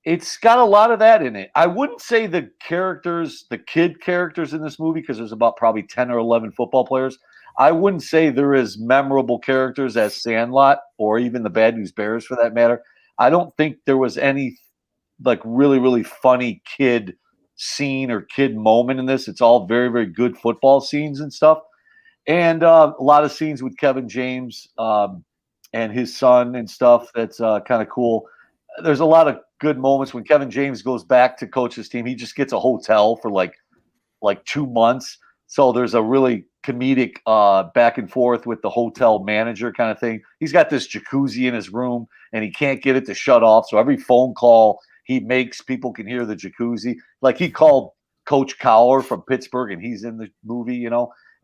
it's got a lot of that in it. I wouldn't say the kid characters in this movie, because there's about probably 10 or 11 football players. I wouldn't say they're as memorable characters as Sandlot or even the Bad News Bears for that matter. I don't think there was any like really, really funny kid scene or kid moment in this. It's all very, very good football scenes and stuff. And a lot of scenes with Kevin James and his son and stuff. That's kind of cool. There's a lot of good moments when Kevin James goes back to coach his team. He just gets a hotel for like 2 months. So there's a really comedic back and forth with the hotel manager kind of thing. He's got this jacuzzi in his room and he can't get it to shut off. So every phone call he makes, people can hear the jacuzzi. Like he called Coach Cowher from Pittsburgh, and he's in the movie,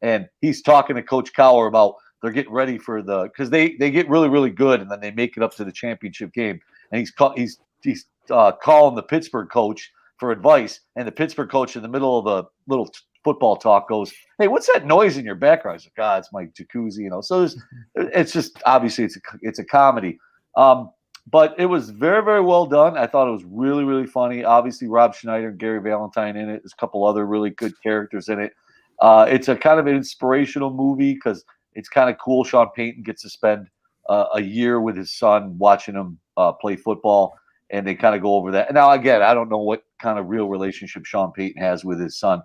and he's talking to Coach Cowher about they're getting ready for because they get really, really good, and then they make it up to the championship game. And he's calling the Pittsburgh coach for advice, and the Pittsburgh coach in the middle of the little football talk goes, "Hey, what's that noise in your background?" He's like, "It's my jacuzzi," So it's just obviously it's a comedy, but it was very, very well done. I thought it was really, really funny. Obviously, Rob Schneider and Gary Valentine in it. There's a couple other really good characters in it. It's a kind of an inspirational movie because it's kind of cool. Sean Payton gets to spend a year with his son watching him play football, and they kind of go over that. And now, again, I don't know what kind of real relationship Sean Payton has with his son.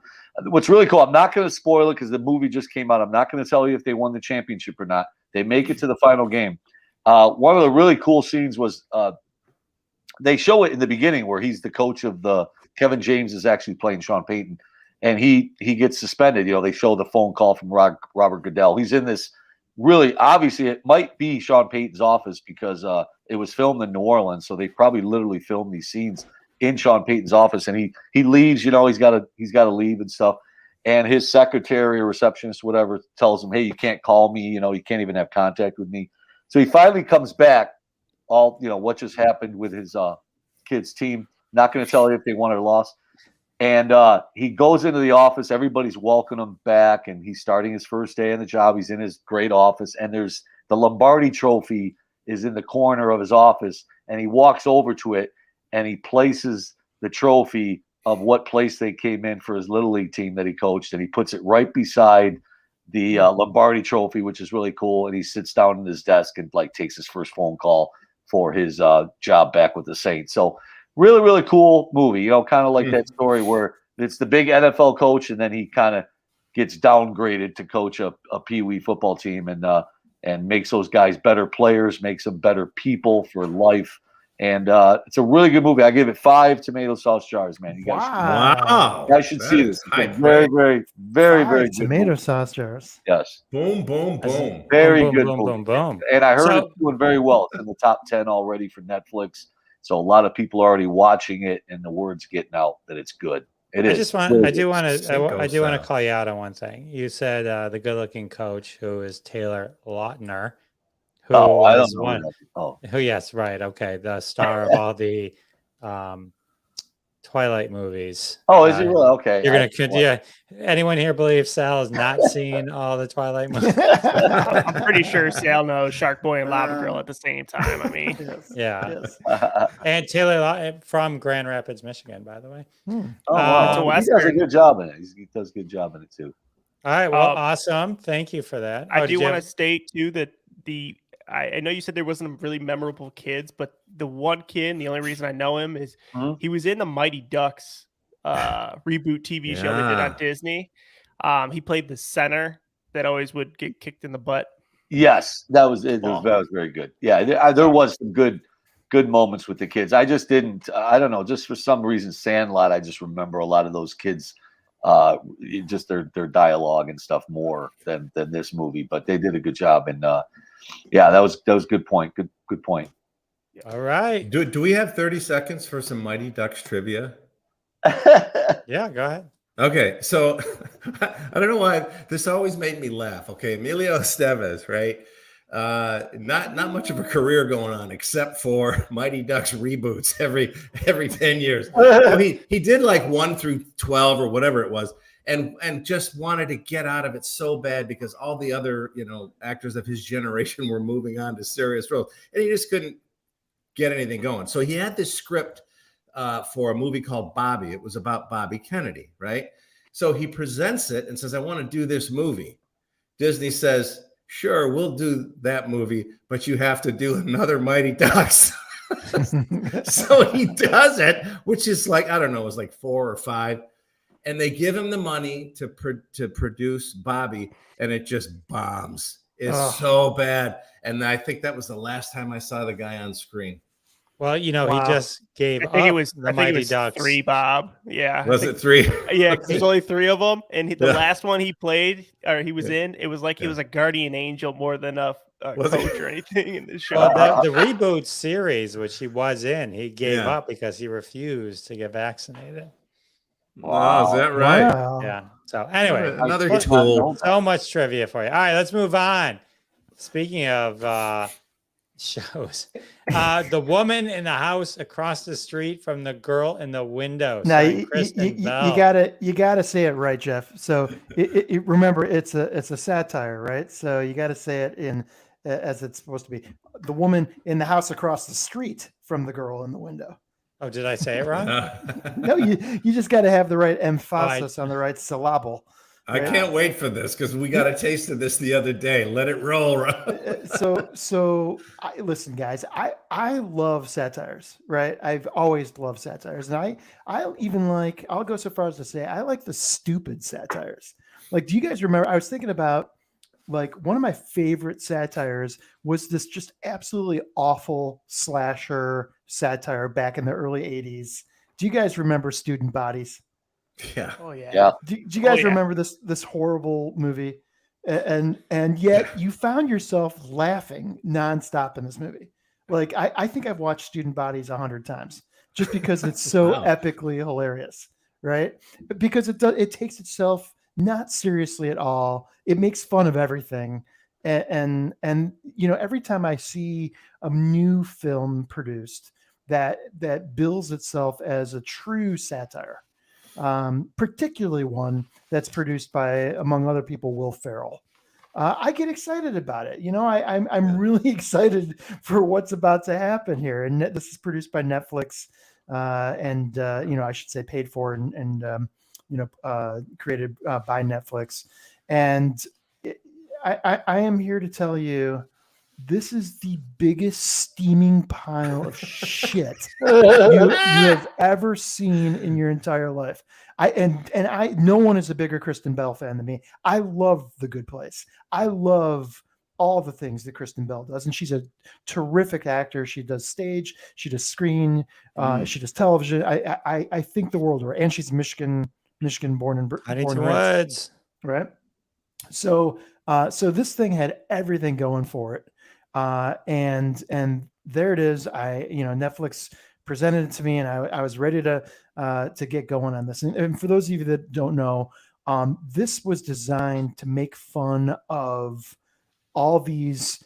What's really cool, I'm not going to spoil it because the movie just came out. I'm not going to tell you if they won the championship or not. They make it to the final game. One of the really cool scenes was they show it in the beginning where he's the coach of Kevin James is actually playing Sean Payton, and he gets suspended. They show the phone call from Robert Goodell. He's in this really, obviously it might be Sean Payton's office because it was filmed in New Orleans, so they probably literally filmed these scenes in Sean Payton's office, and he leaves. You know, he's got to leave and stuff. And his secretary or receptionist, whatever, tells him, "Hey, you can't call me. You know, you can't even have contact with me." So he finally comes back. All what just happened with his kids' team. Not going to tell you if they won or lost. And he goes into the office. Everybody's welcoming him back, and he's starting his first day on the job. He's in his great office, and there's the Lombardi Trophy is in the corner of his office, and he walks over to it, and he places the trophy of what place they came in for his Little League team that he coached, and he puts it right beside the Lombardi Trophy, which is really cool. And he sits down at his desk and takes his first phone call for his job back with the Saints. So really, really cool movie, kind of like that story where it's the big NFL coach, and then he kind of gets downgraded to coach a Pee Wee football team, and makes those guys better players, makes them better people for life. And it's a really good movie. I give it 5 tomato sauce jars, man. You guys should see this. It's very, very, very, very good tomato movie. sauce jars. Yes. Boom, boom, boom. Very boom, good boom, movie. boom, boom. And I heard it's doing very well. It's in the top 10 already for Netflix. So a lot of people are already watching it, and the word's getting out that it's good. It is. I do want to call you out on one thing. You said the good-looking coach, who is Taylor Lautner, who I don't is know one. that. Who? Yes, right. Okay, the star of all the Twilight movies. Oh, is he really? Okay. You're gonna anyone here believe Sal has not seen all the Twilight movies? I'm pretty sure Sal knows Shark Boy and Lava Girl at the same time. I mean, yeah. And Taylor from Grand Rapids, Michigan, by the way. Oh, wow. He does a good job in it. He does a good job in it too. All right. Well, awesome. Thank you for that. I do want to state too that I know you said there wasn't really memorable kids, but the one kid, the only reason I know him is he was in the Mighty Ducks reboot TV show they did on Disney. He played the center that always would get kicked in the butt. Yes, that was it. That was very good. Yeah, there was some good moments with the kids. I just didn't. I don't know. Just for some reason, Sandlot. I just remember a lot of those kids. Just their dialogue and stuff more than this movie. But they did a good job, and that was a good point. Good point. All right. Do we have 30 seconds for some Mighty Ducks trivia? Yeah, go ahead. Okay, so I don't know why this always made me laugh. Okay, Emilio Estevez, right? Not much of a career going on except for Mighty Ducks reboots every 10 years. So he did like 1 through 12 or whatever it was, and just wanted to get out of it so bad because all the other actors of his generation were moving on to serious roles, and he just couldn't get anything going. So he had this script for a movie called Bobby. It was about Bobby Kennedy, right? So he presents it and says, "I want to do this movie." Disney says, "Sure, we'll do that movie, but you have to do another Mighty Ducks." So he does it, which is like, I don't know, it was like 4 or 5. And they give him the money to produce Bobby, and it just bombs. It's so bad. And I think that was the last time I saw the guy on screen. Well, he just gave I think it was the Mighty Ducks. 3, Bob. Yeah. Was it 3? Yeah, there's only 3 of them. And the last one he played, or he was in, it was like he was a guardian angel more than a coach or anything in the show. Well, the reboot series, which he was in, he gave up because he refused to get vaccinated. Wow, is that right? Wow. Yeah. So anyway, another tool. So much trivia for you. All right, let's move on. Speaking of shows, the woman in the house across the street from the girl in the window. Now you gotta say it right, Jeff. So remember, it's a satire, right? So you got to say it in as it's supposed to be. The woman in the house across the street from the girl in the window. Oh, did I say it wrong? No, you just got to have the right emphasis on the right syllable. I can't wait for this because we got a taste of this the other day. Let it roll. So listen, guys, I love satires, right? I've always loved satires. And I'll go so far as to say, I like the stupid satires. Like, do you guys remember, I was thinking about, like, one of my favorite satires was this just absolutely awful slasher satire back in the early 80s. Do you guys remember Student Bodies? Yeah. Oh yeah. Do you guys remember this horrible movie? And yet you found yourself laughing nonstop in this movie. Like, I think I've watched Student Bodies 100 times just because it's so Wow. epically hilarious, right? Because it takes itself not seriously at all. It makes fun of everything. And every time I see a new film produced that bills itself as a true satire, particularly one that's produced by, among other people, Will Ferrell, I get excited about it. I'm really excited for what's about to happen here. And this is produced by Netflix, and I should say paid for and created by Netflix. And I am here to tell you, this is the biggest steaming pile of shit you have ever seen in your entire life. No one is a bigger Kristen Bell fan than me. I love The Good Place. I love all the things that Kristen Bell does, and she's a terrific actor. She does stage, she does screen, she does television. I think the world of her, and she's Michigan born and Huntington born and raised, Woods. right? So this thing had everything going for it. And there it is. Netflix presented it to me, and I was ready to get going on this. And for those of you that don't know, this was designed to make fun of all these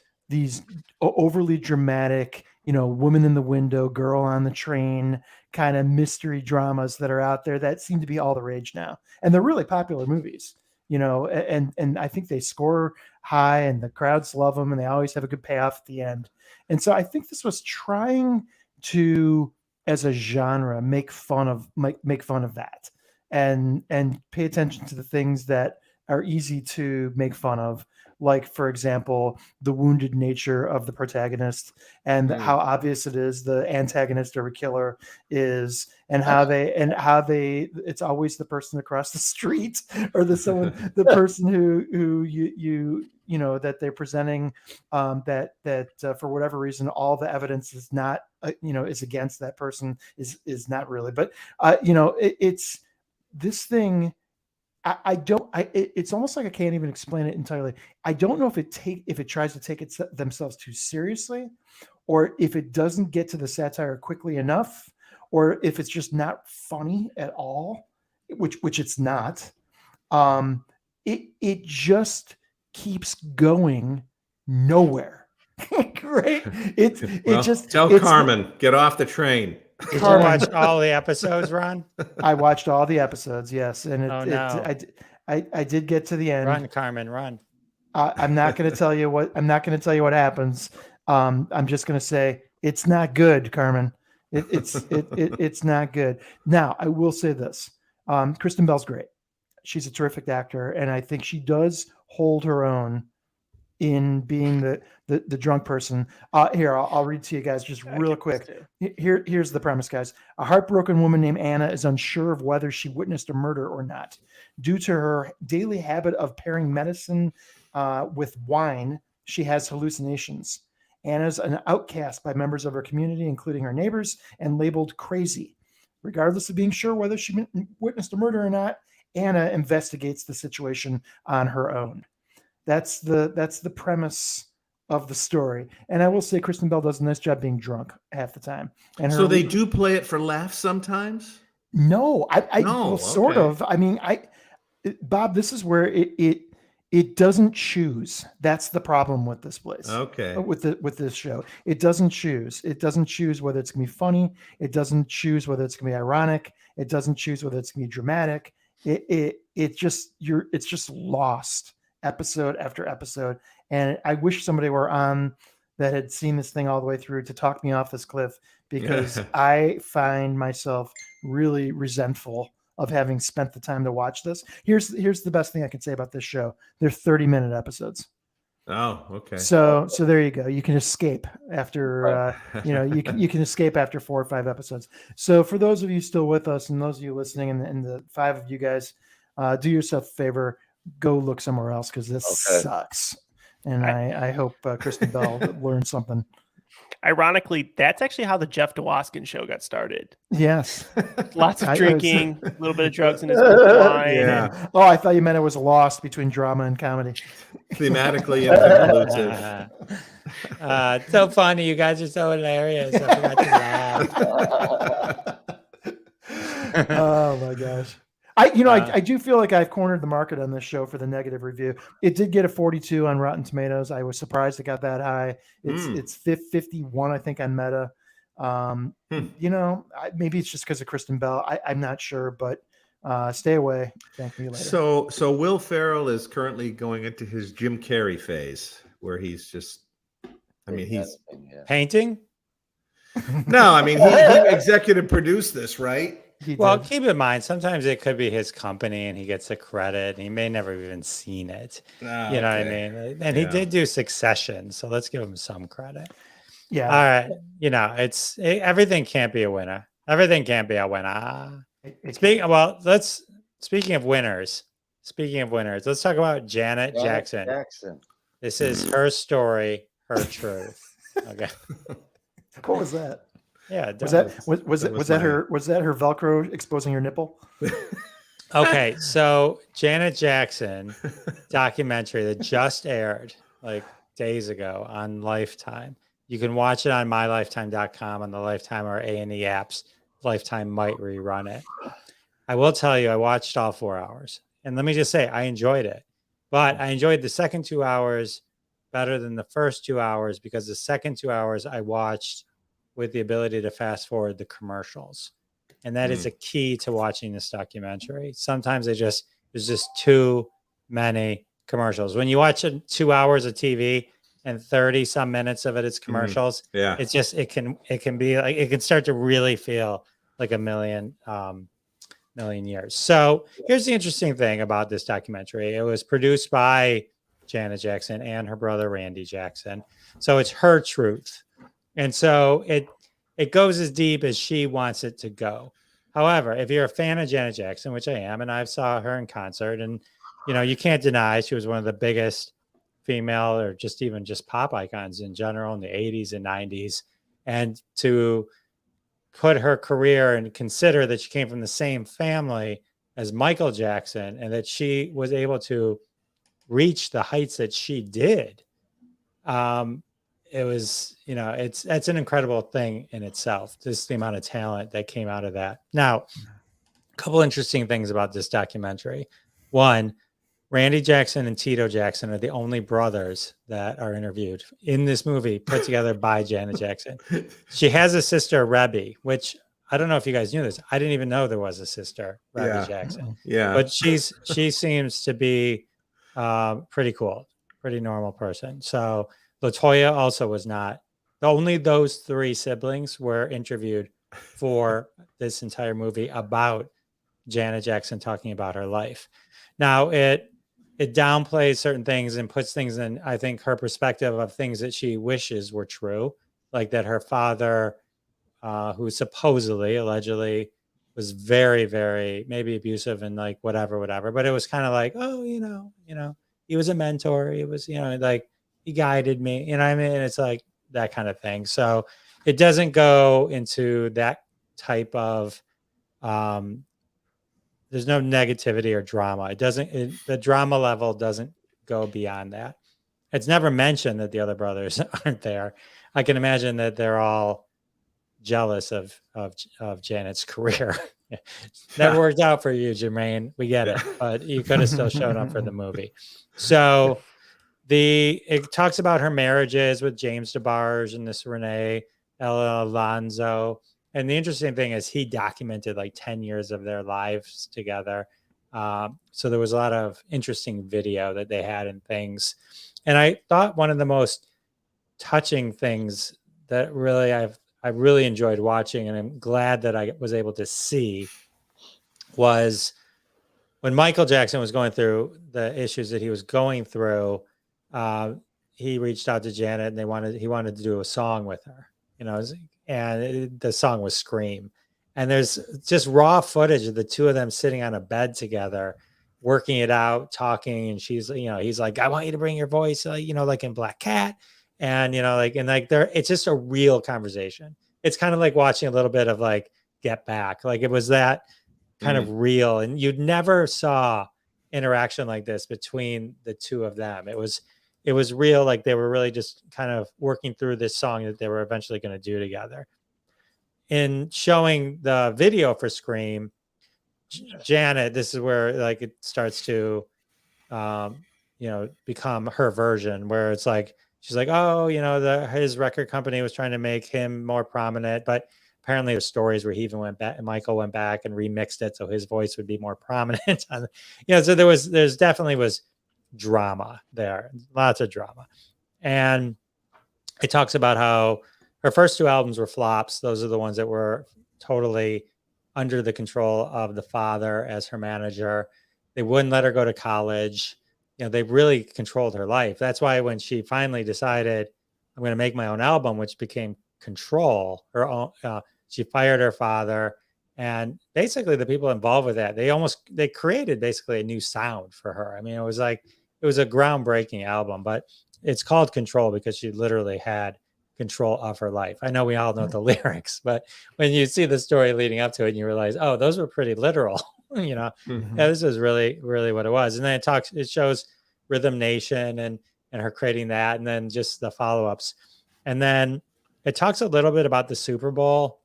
overly dramatic, woman in the window, girl on the train kind of mystery dramas that are out there that seem to be all the rage now. And they're really popular movies. And I think they score high and the crowds love them, and they always have a good payoff at the end. And so I think this was trying to, as a genre, make fun of that and pay attention to the things that are easy to make fun of. Like, for example, the wounded nature of the protagonist and how obvious it is the antagonist or a killer is, and how it's always the person across the street or the person who that they're presenting, that for whatever reason, all the evidence is not, is against that person is not really, but it's this thing. It's almost like I can't even explain it entirely. I don't know if it tries to take themselves too seriously, or if it doesn't get to the satire quickly enough, or if it's just not funny at all, which it's not. It just keeps going nowhere. Right? Tell Carmen, get off the train. Did you watch all the episodes, Ron? I watched all the episodes, yes, and I did get to the end. Run, Carmen, run! I'm not going to tell you what happens. I'm just going to say it's not good, Carmen. It's not good. Now, I will say this: Kristen Bell's great. She's a terrific actor, and I think she does hold her own in being the drunk person. Here, I'll read to you guys just real quick. Here's the premise, guys. A heartbroken woman named Anna is unsure of whether she witnessed a murder or not. Due to her daily habit of pairing medicine with wine, she has hallucinations. Anna's an outcast by members of her community, including her neighbors, and labeled crazy. Regardless of being sure whether she witnessed a murder or not, Anna investigates the situation on her own. That's the premise of the story. And I will say Kristen Bell does a nice job being drunk half the time. And so they do play it for laughs sometimes? No, sort of. I mean, Bob, this is where it doesn't choose. That's the problem with this place. Okay. With this show. It doesn't choose. It doesn't choose whether it's gonna be funny. It doesn't choose whether it's gonna be ironic. It doesn't choose whether it's gonna be dramatic. It's just lost episode after episode. And I wish somebody were on that had seen this thing all the way through to talk me off this cliff, because I find myself really resentful of having spent the time to watch this. Here's the best thing I can say about this show. They're 30-minute episodes. Oh, okay. So there you go. You can escape after, you can escape after 4 or 5 episodes. So for those of you still with us and those of you listening, and the 5 of you guys, do yourself a favor, go look somewhere else, because this sucks. And I hope Kristen Bell learned something. Ironically, that's actually how the Jeff Dwoskin show got started. Yes. Lots of drinking, a little bit of drugs in his wine. Yeah. Oh, I thought you meant it was lost between drama and comedy. Thematically inclusive. So funny. You guys are so hilarious. I forgot to laugh. Oh my gosh. I do feel like I've cornered the market on this show for the negative review. It did get a 42 on Rotten Tomatoes. I was surprised it got that high. It's 51, I think, on Meta. Maybe it's just because of Kristen Bell. I'm not sure, but stay away. Thank me later. So Will Ferrell is currently going into his Jim Carrey phase, where he's just, he's painting. No, he executive produced this, right? Well, keep in mind, sometimes it could be his company and he gets the credit and he may never even seen it. You know what I mean? And he did do Succession, so let's give him some credit. Yeah. All right. Everything can't be a winner. Everything can't be a winner. Speaking of winners, let's talk about Janet Jackson. This is her story, her truth. Okay. What was that? Yeah. Was that her Velcro exposing her nipple? Okay, so Janet Jackson documentary that just aired like days ago on Lifetime. You can watch it on mylifetime.com on the Lifetime or A&E apps. Lifetime might rerun it. I will tell you, I watched all 4 hours. And let me just say, I enjoyed it. But I enjoyed the second 2 hours better than the first 2 hours because the second 2 hours I watched with the ability to fast forward the commercials. And that is a key to watching this documentary. Sometimes there's just too many commercials. When you watch 2 hours of TV and 30 some minutes of it's commercials, it's just, it can be like, it can start to really feel like a million years. So here's the interesting thing about this documentary. It was produced by Janet Jackson and her brother, Randy Jackson. So it's her truth. And so it goes as deep as she wants it to go. However, if you're a fan of Janet Jackson, which I am, and I saw her in concert, and you can't deny she was one of the biggest female or just pop icons in general in the 80s and 90s. And to put her career and consider that she came from the same family as Michael Jackson and that she was able to reach the heights that she did. It was, that's an incredible thing in itself, just the amount of talent that came out of that. Now, a couple interesting things about this documentary. One, Randy Jackson and Tito Jackson are the only brothers that are interviewed in this movie put together by Janet Jackson. She has a sister, Rebby, which I don't know if you guys knew this. I didn't even know there was a sister, Rebby Jackson. Yeah. But she seems to be pretty cool, pretty normal person. So LaToya also was not. Only those three siblings were interviewed for this entire movie about Janet Jackson talking about her life. Now, it downplays certain things and puts things in, I think, her perspective of things that she wishes were true, like that her father, who supposedly, allegedly, was very, very maybe abusive and like whatever. But it was kind of like, oh, he was a mentor. He was, like he guided me. You know what I mean? It's like that kind of thing. So it doesn't go into that type of. There's no negativity or drama. The drama level doesn't go beyond that. It's never mentioned that the other brothers aren't there. I can imagine that they're all jealous of Janet's career. Never worked out for you, Jermaine. We get it, but you could have still shown up for the movie. So it talks about her marriages with James DeBarge and this Renee Alonzo. And the interesting thing is he documented like 10 years of their lives together. So there was a lot of interesting video that they had and things. And I thought one of the most touching things that really I really enjoyed watching, and I'm glad that I was able to see, was when Michael Jackson was going through the issues that he was going through. He reached out to Janet and he wanted to do a song with her, and the song was Scream. And there's just raw footage of the two of them sitting on a bed together, working it out, talking. And he's like, I want you to bring your voice, like in Black Cat. And, it's just a real conversation. It's kind of like watching a little bit of like Get Back. Like it was that kind of real. And you never saw interaction like this between the two of them. It was real. Like they were really just kind of working through this song that they were eventually going to do together. In showing the video for Scream, Janet, this is where like it starts to, become her version, where it's like she's like, oh, his record company was trying to make him more prominent, but apparently there's stories where he even went back, and Michael went back and remixed it so his voice would be more prominent. So there's definitely was drama there, lots of drama, and it talks about how her first 2 albums were flops. Those are the ones that were totally under the control of the father as her manager. They wouldn't let her go to college. They really controlled her life. That's why when she finally decided, I'm going to make my own album, which became Control, her own, she fired her father. And basically the people involved with that, they created basically a new sound for her. I mean, it was a groundbreaking album, but it's called Control because she literally had control of her life. I know we all know the lyrics, but when you see the story leading up to it and you realize, oh, those were pretty literal, Yeah, this is really, really what it was. And then it shows Rhythm Nation and her creating that, and then just the follow-ups. And then it talks a little bit about the Super Bowl.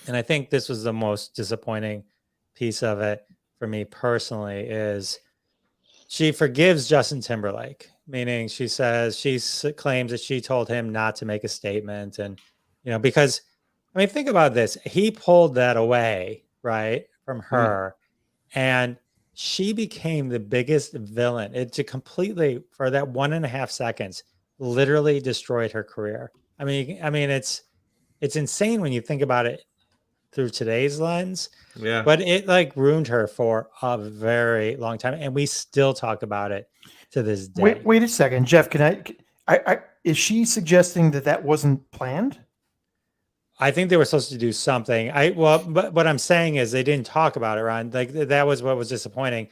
And I think this was the most disappointing piece of it for me personally is she forgives Justin Timberlake, meaning she claims that she told him not to make a statement. And, because, I mean, think about this. He pulled that away, right, from her. And she became the biggest villain. It completely, for that 1.5 seconds, literally destroyed her career. I mean, it's insane when you think about it through today's lens. Yeah. But it like ruined her for a very long time, and we still talk about it to this day. Wait a second, Jeff. Can I is she suggesting that wasn't planned? I think they were supposed to do something. But what I'm saying is they didn't talk about it, Ron. Like that was what was disappointing.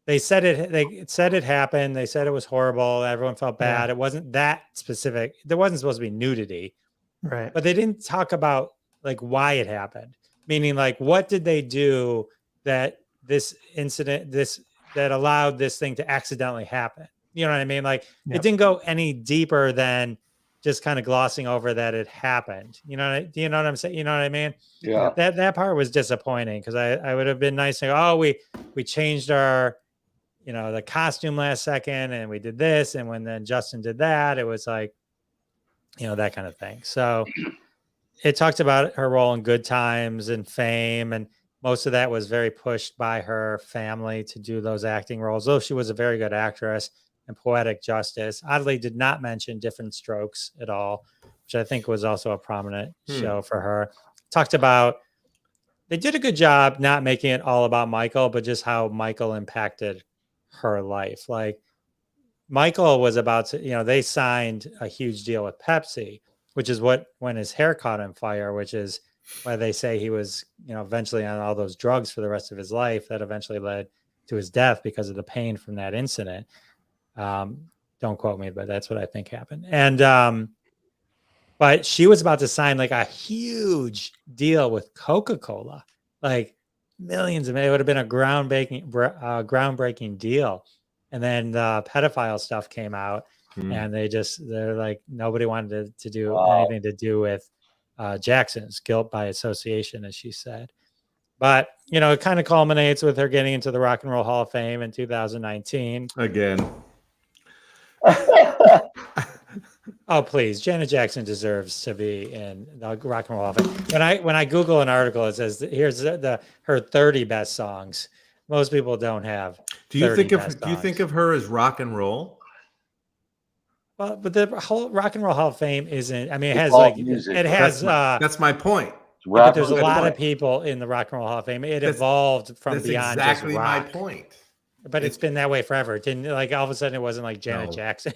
They said it happened. They said it was horrible. Everyone felt bad. Yeah. It wasn't that specific. There wasn't supposed to be nudity. Right. But they didn't talk about like why it happened. Meaning like what did they do that this incident, that allowed this thing to accidentally happen? You know what I mean? Like It didn't go any deeper than just kind of glossing over that it happened. You know what I'm saying? You know what I mean? Yeah. That part was disappointing because I would have been nice to go, oh, we changed our, the costume last second and we did this. And when then Justin did that, it was like, that kind of thing. So it talked about her role in Good Times and Fame. And most of that was very pushed by her family to do those acting roles. Though she was a very good actress. And Poetic Justice. Oddly did not mention Different Strokes at all, which I think was also a prominent show for her. Talked about, they did a good job not making it all about Michael, but just how Michael impacted her life. Like Michael was about to, they signed a huge deal with Pepsi, which is when his hair caught on fire, which is why they say he was, eventually on all those drugs for the rest of his life that eventually led to his death because of the pain from that incident. Don't quote me, but that's what I think happened. And, but she was about to sign like a huge deal with Coca-Cola, like millions of it would have been a groundbreaking deal. And then the pedophile stuff came out and they're like, nobody wanted to do anything to do with, Jackson's guilt by association, as she said. But, it kind of culminates with her getting into the Rock and Roll Hall of Fame in 2019. Again. Oh, please. Janet Jackson deserves to be in the Rock and Roll Hall of Fame. When I Google an article, it says here's her 30 best songs. Most people don't have. Do you think of her as rock and roll? Well, but the whole Rock and Roll Hall of Fame isn't. I mean, it has music. That's my point. But there's a lot of people in the Rock and Roll Hall of Fame. It evolved from beyond exactly just rock. My point. But it's been that way forever. It didn't like all of a sudden it wasn't like Janet Jackson.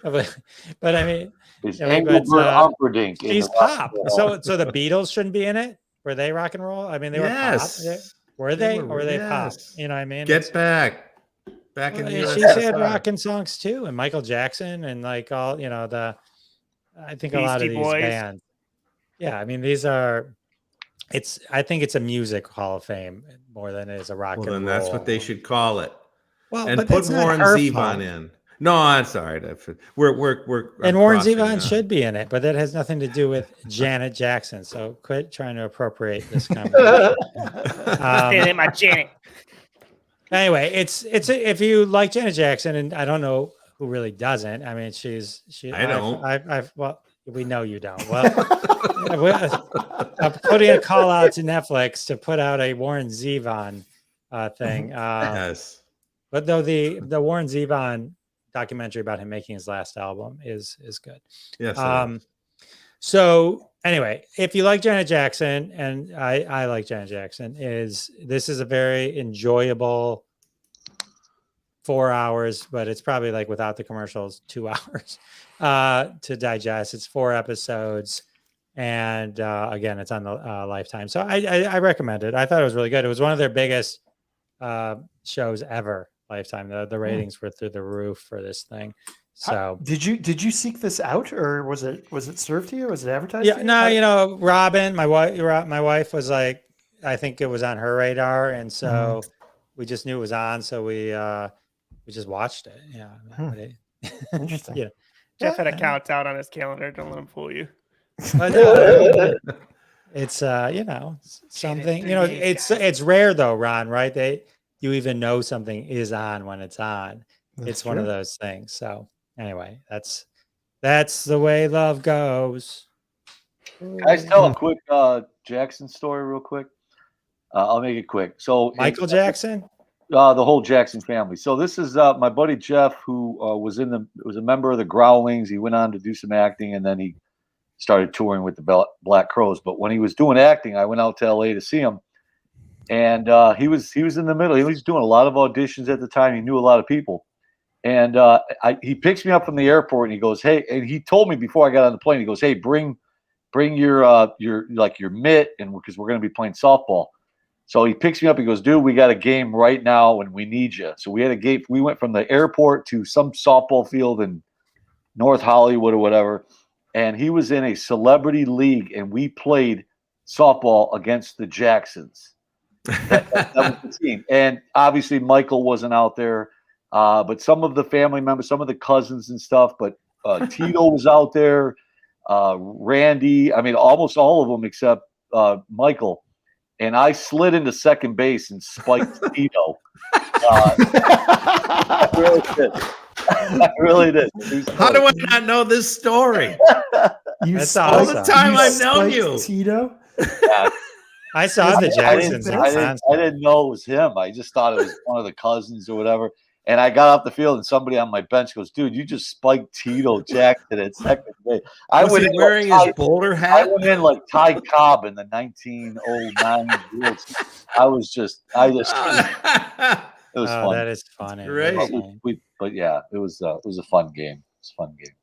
but I mean, it's Humperdinck. She's pop. So the Beatles shouldn't be in it. Were they rock and roll? I mean, they were pop. Were they? Or were they pop? You know what I mean? Get back in the she's had rockin' songs too, and Michael Jackson and like all I think a lot of these bands. Yeah, I mean these are. I think it's a music Hall of Fame more than it is a rock and roll. Well, then that's what they should call it. Well, and but put Warren Zevon in. No, I'm sorry. We're And Warren crossing, Zevon should be in it, but that has nothing to do with Janet Jackson. So quit trying to appropriate this conversation. Stand in my Janet. Anyway, it's if you like Janet Jackson, and I don't know who really doesn't. I mean, I don't. Well, we know you don't. Well, I'm putting a call out to Netflix to put out a Warren Zevon thing. Yes. But though the Warren Zevon documentary about him making his last album is good. Yes. So anyway, if you like Janet Jackson, and I like Janet Jackson, this is a very enjoyable 4 hours, but it's probably like without the commercials, 2 hours to digest. It's 4 episodes. And again, it's on the Lifetime. So I recommend it. I thought it was really good. It was one of their biggest shows ever, Lifetime. The ratings were through the roof for this thing. So did you seek this out, or was it served to you? Was it advertised? Yeah, no, Robin, my wife was like, I think it was on her radar, and so we just knew it was on, so we just watched it. Yeah, Interesting. Yeah, Jeff had a countdown on his calendar. Don't let him fool you. but it's something. It's rare though, Ron. Right? You even know something is on when it's on. It's one of those things. So anyway, that's the way love goes. Guys, tell a quick Jackson story real quick. I'll make it quick. So Michael Jackson, the whole Jackson family. So this is my buddy Jeff, who was a member of the Growlings. He went on to do some acting, and then he started touring with the Black Crowes. But when he was doing acting, I went out to LA to see him, and he was in the middle. He was doing a lot of auditions at the time. He knew a lot of people. And he picks me up from the airport, and he goes, "Hey!" And he told me before I got on the plane, he goes, "Hey, bring your mitt, and because we're going to be playing softball." So he picks me up. He goes, "Dude, we got a game right now, and we need you." So we had a game. We went from the airport to some softball field in North Hollywood or whatever, and he was in a celebrity league, and we played softball against the Jacksons. That was the team, and obviously Michael wasn't out there. But some of the family members, some of the cousins and stuff, but Tito was out there, Randy, I mean, almost all of them except Michael. And I slid into second base and spiked Tito. I really did. I really did. How do I not know this story? That's all awesome. the time I've known you. Tito? Yeah. I saw the Jacksons. I didn't know it was him. I just thought it was one of the cousins or whatever. And I got off the field, and somebody on my bench goes, "Dude, you just spiked Tito Jackson at second base." Was he wearing his bowler hat? I went in like Ty Cobb in the 1909 Worlds. It was fun. That is funny. Great. But yeah, it was a fun game. It's a fun game.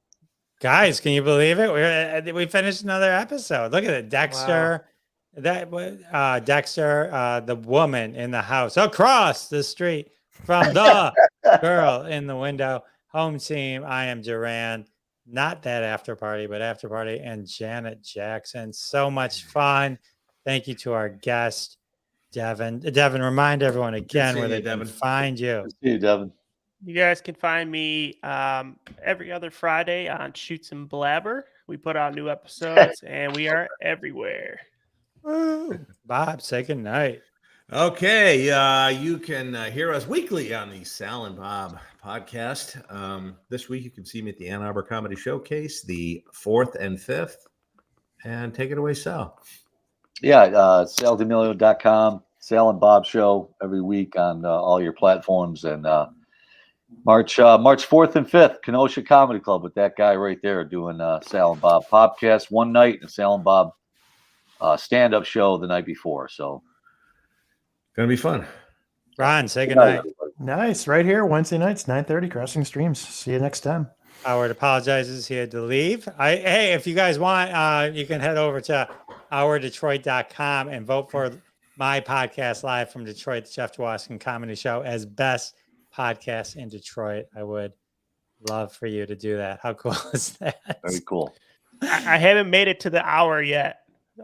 Guys, can you believe it? We finished another episode. Look at it, Dexter. Wow. Dexter, the woman in the house across the street from the girl in the window. Home team, I am Duran. Not that after party, but after party, and Janet Jackson. So much fun. Thank you to our guest, Devon. Devon, remind everyone again where they can find you. Good to see you, Devon. You guys can find me every other Friday on Shoots and Blabber. We put out new episodes, and we are everywhere. Woo. Bob, say good night. Okay, you can hear us weekly on the Sal and Bob podcast. This week you can see me at the Ann Arbor Comedy Showcase, the 4th and 5th. And take it away, Sal. Yeah, SalDemilio.com, Sal and Bob Show every week on all your platforms. And March 4th and 5th, Kenosha Comedy Club with that guy right there doing Sal and Bob podcast one night and Sal and Bob stand-up show the night before. So Gonna be fun. Ron, say good night. Nice. Right here, Wednesday nights, 9:30, Crossing Streams. See you next time. Howard apologizes he had to leave. Hey, if you guys want, you can head over to ourdetroit.com and vote for my podcast live from Detroit, the Jeff Dwoskin Comedy Show, as best podcast in Detroit. I would love for you to do that. How cool is that? Very cool. I haven't made it to the hour yet.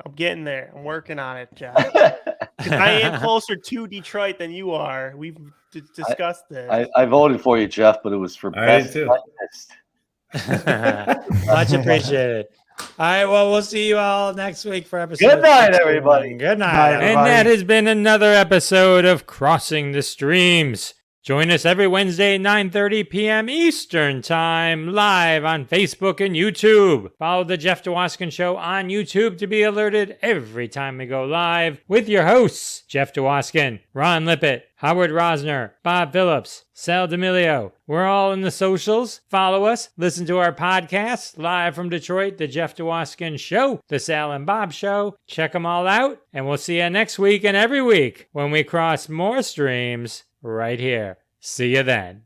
I'm getting there. I'm working on it, Jeff. 'Cause I am closer to Detroit than you are. We've discussed this. I voted for you, Jeff, but it was for I did best too. likeness. Much appreciated. All right, well, we'll see you all next week for episode. Good night, 61. everybody. Good night. Bye, And everybody. that has been another episode of Crossing the Streams. Join us every Wednesday at 9:30 p.m. Eastern Time, live on Facebook and YouTube. Follow the Jeff Dwoskin Show on YouTube to be alerted every time we go live with your hosts, Jeff Dwoskin, Ron Lippett, Howard Rosner, Bob Phillips, Sal D'Amelio. We're all in the socials. Follow us. Listen to our podcasts live from Detroit, the Jeff Dwoskin Show, the Sal and Bob Show. Check them all out, and we'll see you next week and every week when we cross more streams right here. See you then.